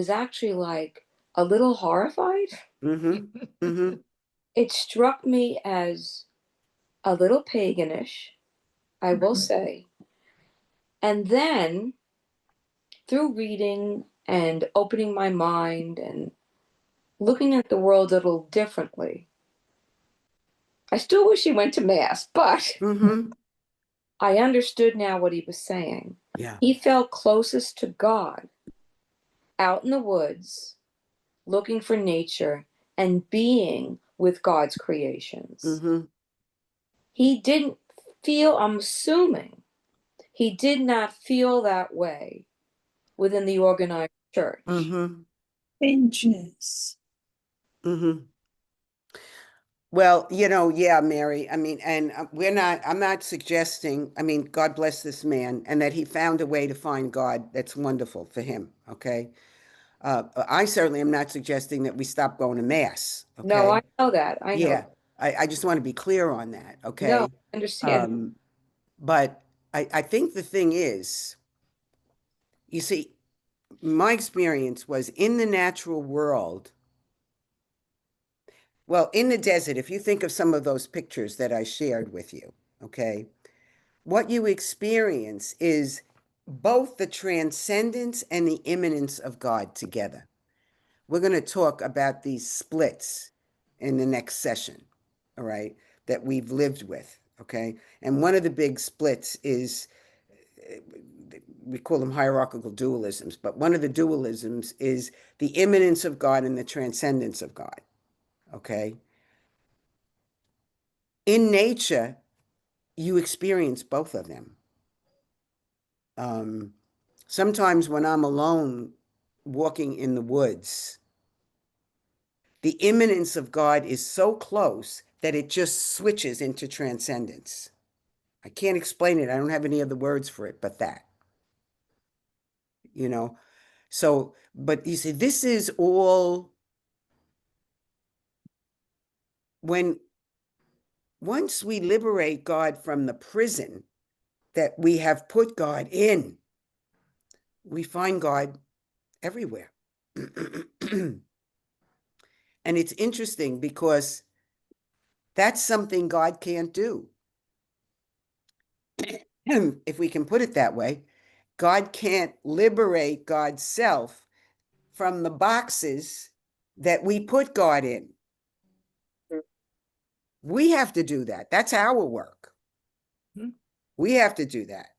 actually like a little horrified. mm-hmm, mm-hmm, It struck me as a little paganish, I will say. And then through reading and opening my mind and looking at the world a little differently, I still wish he went to Mass, but mm-hmm. I understood now what he was saying. Yeah. He felt closest to God out in the woods, looking for nature and being with God's creations. Mm-hmm. He didn't feel, I'm assuming, he did not feel that way within the organized church. Mm-hmm. Inches. Mm-hmm. Well, yeah, Mary. I mean, and I'm not suggesting, I mean, God bless this man and that he found a way to find God. That's wonderful for him. Okay. I certainly am not suggesting that we stop going to Mass. No, Okay. I know that. I know Yeah. that. I just want to be clear on that. No, Okay. I understand. But I think the thing is, you see, my experience was in the natural world. Well, in the desert, if you think of some of those pictures that I shared with you, okay, what you experience is both the transcendence and the immanence of God together. We're going to talk about these splits in the next session, all right, that we've lived with, okay? And one of the big splits is, we call them hierarchical dualisms, but one of the dualisms is the immanence of God and the transcendence of God, okay? In nature, you experience both of them. Sometimes when I'm alone walking in the woods, the immanence of God is so close that it just switches into transcendence. I can't explain it. I don't have any other words for it but that. So, but you see, this is all once we liberate God from the prison that we have put God in, we find God everywhere. And it's interesting because that's something God can't do. If we can put it that way, God can't liberate God's self from the boxes that we put God in. We have to do that. That's our work. We have to do that.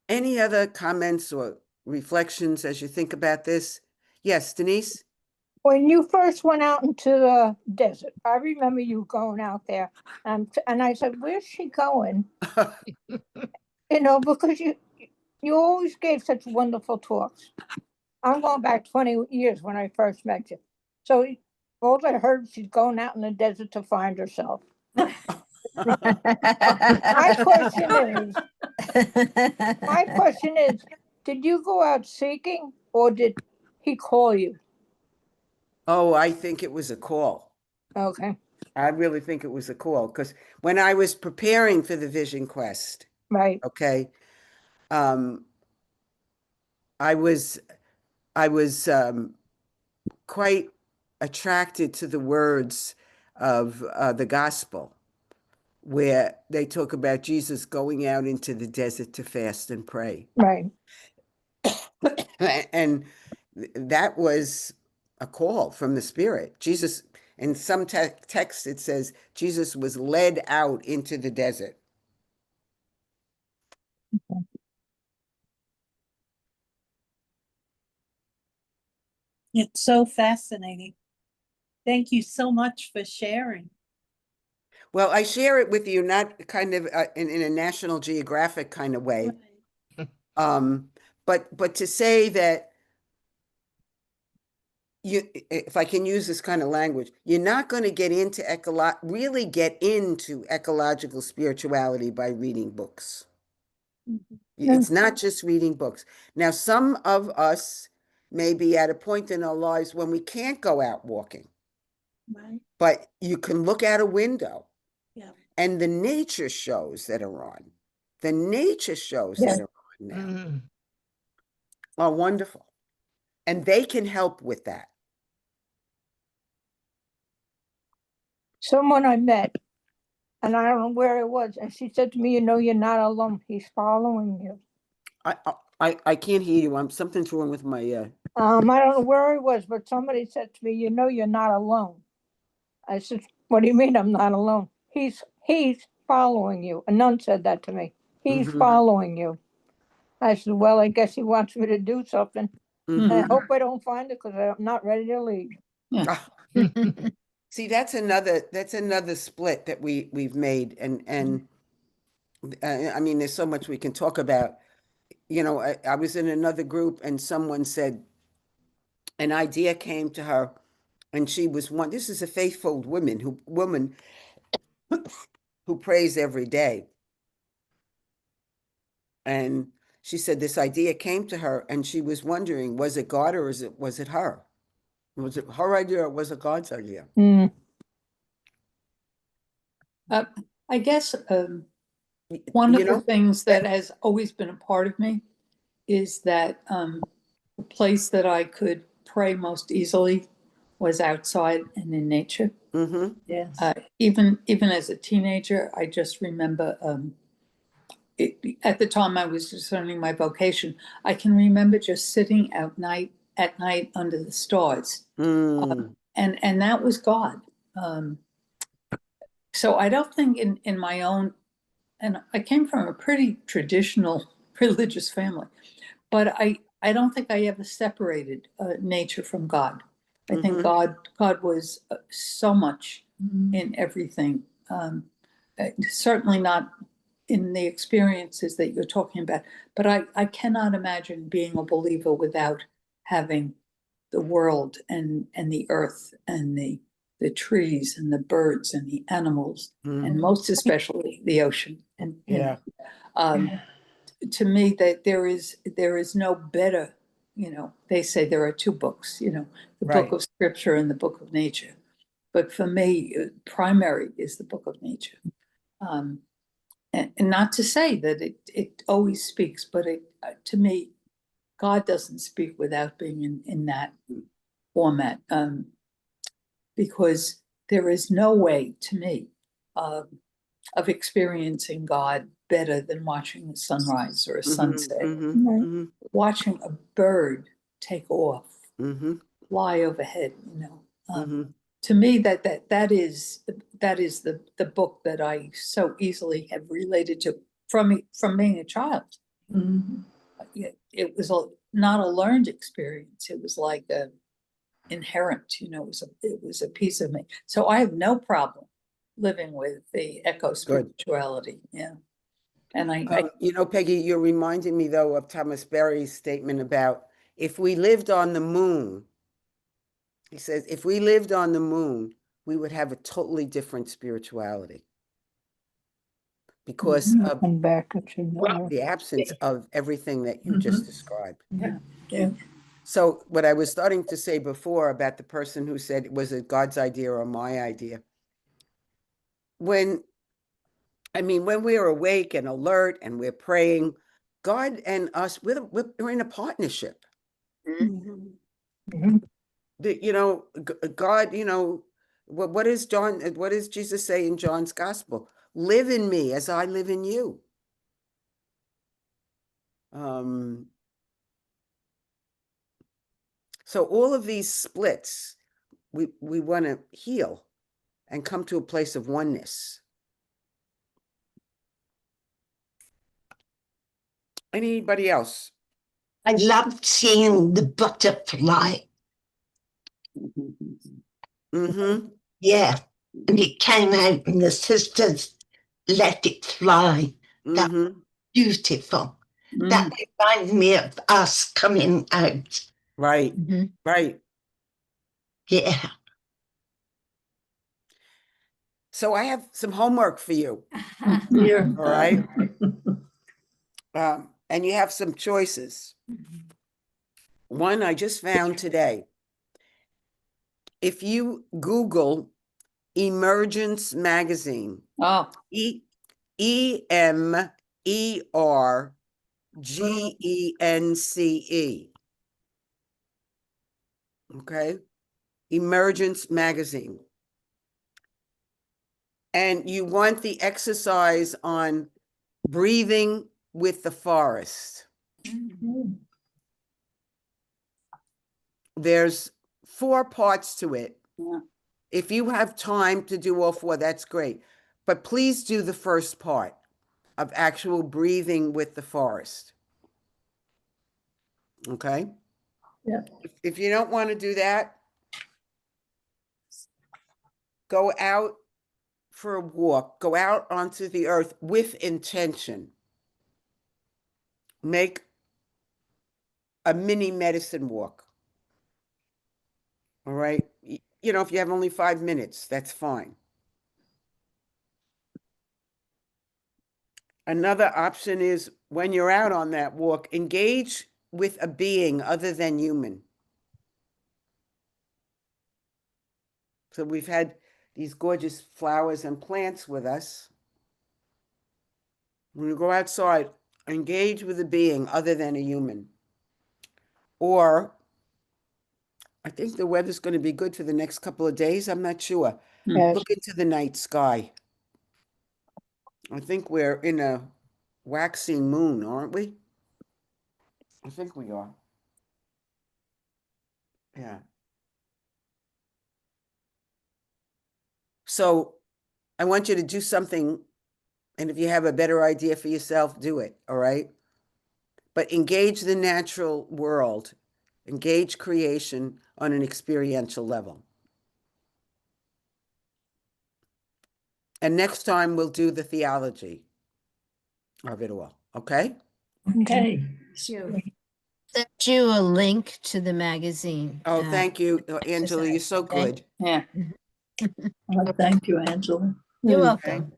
Any other comments or reflections as you think about this? Yes, Denise? When you first went out into the desert, I remember you going out there, and I said, "Where's she going?" Because you always gave such wonderful talks. I'm going back 20 years when I first met you. So all I heard, she's going out in the desert to find herself. My question is, did you go out seeking or did he call you? Oh, I think it was a call. Okay, I really think it was a call because when I was preparing for the Vision Quest, right. okay, I was quite attracted to the words of the gospel where they talk about Jesus going out into the desert to fast and pray. Right. And that was a call from the Spirit. Jesus, in some texts, it says Jesus was led out into the desert. It's so fascinating. Thank you so much for sharing. Well, I share it with you, not kind of in a National Geographic kind of way. But to say that if I can use this kind of language, you're not going to get into really get into ecological spirituality by reading books. It's not just reading books. Now, some of us may be at a point in our lives when we can't go out walking, Right. but you can look out a window Yeah. and the nature shows that are on. The nature shows that are on now are wonderful. And they can help with that. Someone I met, and I don't know where it was, and she said to me, you're not alone. He's following you. I can't hear you. Something's wrong with my I don't know where it was, but somebody said to me, you're not alone. I said, what do you mean I'm not alone? He's following you. A nun said that to me. He's following you. I said, well, I guess he wants me to do something. I hope I don't find it because I'm not ready to leave. See, that's another split that we've made, and I mean, there's so much we can talk about. I was in another group, and someone said an idea came to her, and she was one. This is a faithful woman who prays every day, and she said this idea came to her, and she was wondering, was it God or was it her? Was it her idea or was it God's idea? I guess one of the things that has always been a part of me is that the place that I could pray most easily was outside and in nature. Yes. Even as a teenager, I just remember at the time I was discerning my vocation. I can remember just sitting at night under the stars, and that was God. So I don't think in my own, and I came from a pretty traditional religious family, but I don't think I ever separated nature from God. I think God was so much in everything. Certainly not in the experiences that you're talking about, but I cannot imagine being a believer without having the world and the earth and the trees and the birds and the animals and most especially the ocean. And to me, that there is no better, they say there are two books, the book of scripture and the book of nature. But for me, primary is the book of nature. And not to say that it always speaks, but to me, God doesn't speak without being in that format. Because there is no way to me of experiencing God better than watching a sunrise or a sunset, watching a bird take off, fly overhead. To me, that is the book that I so easily have related to from being a child. It was not a learned experience. It was like a inherent, it was a piece of me. So I have no problem living with the eco spirituality. And Peggy, you're reminding me though of Thomas Berry's statement about if we lived on the moon, He says, if we lived on the moon, we would have a totally different spirituality because of And back to the absence of everything that you just described. Yeah. Yeah. So what I was starting to say before about the person who said, was it God's idea or my idea? When we're awake and alert and we're praying, God and us, we're in a partnership. Mhm. God, what does Jesus say in John's gospel? Live in me as I live in you. So all of these splits, we want to heal and come to a place of oneness. Anybody else? I loved seeing the butterfly. Mm-hmm. Yeah. And it came out and the sisters let it fly. That was Mm-hmm. beautiful. That reminded me of us coming out. Right. Right. Yeah. So I have some homework for you. Yeah. All right. And you have some choices. One I just found today. If you Google Emergence Magazine, Oh, EMERGENCE. Okay. Emergence Magazine. And you want the exercise on breathing with the forest. There's 4 parts to it. Yeah. If you have time to do all 4, that's great. But please do the first part of actual breathing with the forest. Okay? Yeah. If you don't want to do that, go out for a walk. Go out onto the earth with intention. Make a mini medicine walk. All right? If you have only 5 minutes, that's fine. Another option is when you're out on that walk, engage with a being other than human. So we've had these gorgeous flowers and plants with us. When you go outside, engage with a being other than a human. Or I think the weather's going to be good for the next couple of days. I'm not sure. Yes. Look into the night sky. I think we're in a waxing moon, aren't we? I think we are. Yeah. So I want you to do something, and if you have a better idea for yourself, do it, all right? But engage the natural world, engage creation on an experiential level. And next time we'll do the theology of it all, okay? Okay. Sent you a link to the magazine. Oh, thank you, Angela, you're so Okay. good. Yeah. Well, thank you, Angela. You're Okay. welcome.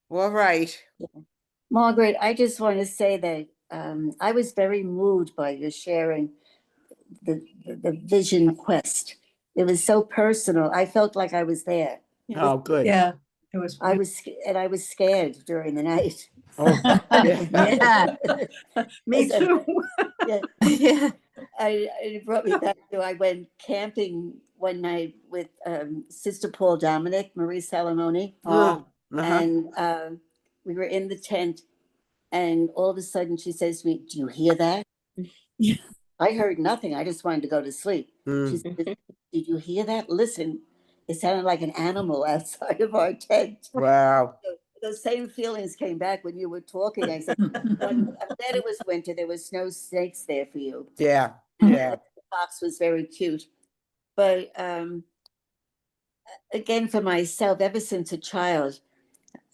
All right. Margaret, I just want to say that I was very moved by your sharing the vision quest. It was so personal. I felt like I was there. Oh, good. Yeah. It was. I was scared during the night. Oh, Yeah. Me too. Yeah. Yeah. It brought me back to I went camping one night with Sister Paul Dominic, Marie Salamone, uh-huh. and we were in the tent, and all of a sudden she says to me, "Do you hear that?" I heard nothing. I just wanted to go to sleep. She said, "Did you hear that? Listen." It sounded like an animal outside of our tent. Wow. So those same feelings came back when you were talking. I said, I'm glad it was winter. There was no snakes there for you. Yeah. And Yeah. the fox was very cute. But again, for myself, ever since a child,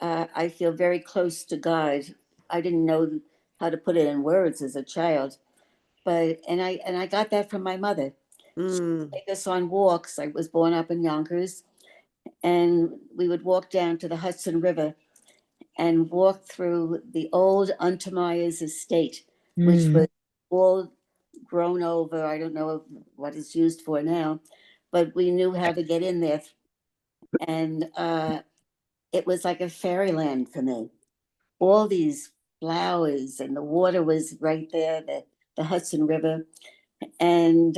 I feel very close to God. I didn't know how to put it in words as a child, but and I got that from my mother. Take us on walks. I was born up in Yonkers, and we would walk down to the Hudson River and walk through the old Untermeyer's estate, which was all grown over. I don't know what it's used for now, but we knew how to get in there. And it was like a fairyland for me. All these flowers, and the water was right there, the Hudson River. And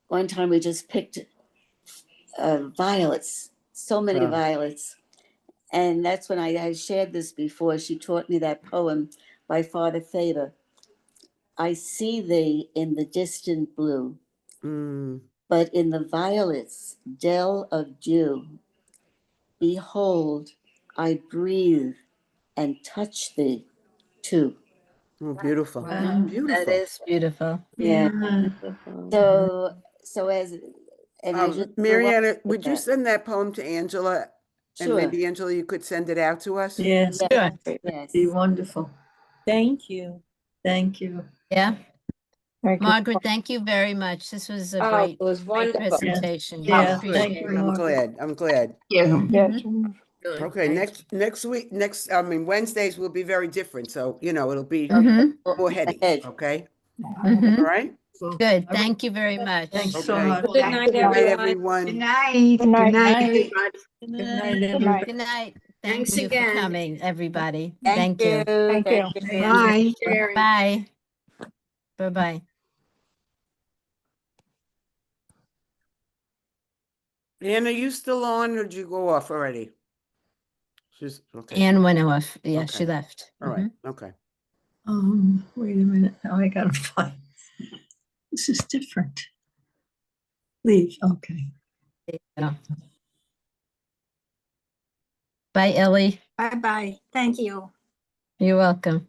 one time we just picked violets, so many violets. And that's when I shared this before. She taught me that poem by Father Faber. I see thee in the distant blue, but in the violets, dell of dew, behold, I breathe and touch thee too. Oh, beautiful. Wow. Beautiful. That is beautiful. Yeah. Beautiful. So as and I just Mariana, would you send that poem to Angela? And Sure. maybe Angela, you could send it out to us? Yes, Yes, sure. yes. Be wonderful. Thank you. Thank you. Yeah. Thank you. Margaret, thank you very much. This was a Oh, great it was wonderful. presentation. Yeah, Good. thank you, I'm Margaret. glad. I'm glad. Yeah. Yes. Really. Okay, next week, Wednesdays will be very different. So, it'll be Mhm. more heady. Ahead. Okay. Mhm. All right. Good. Thank you very much. Thanks so Okay. much. Good night, Good night, everyone. everyone. Good night. Good night. Good night, Night. everybody. Good night, Good everybody. night. Good night. Thanks Thank you for again. coming, everybody. Thank you. Thank you. Bye. Sharing. Bye. Bye-bye. Ann, are you still on or did you go off already? She's okay. Anne went off. Yeah, Okay. she left. All right. Okay. Wait a minute. Now I gotta find. This is different. Leave. Okay. Yeah. Bye, Ellie. Bye-bye. Thank you. You're welcome.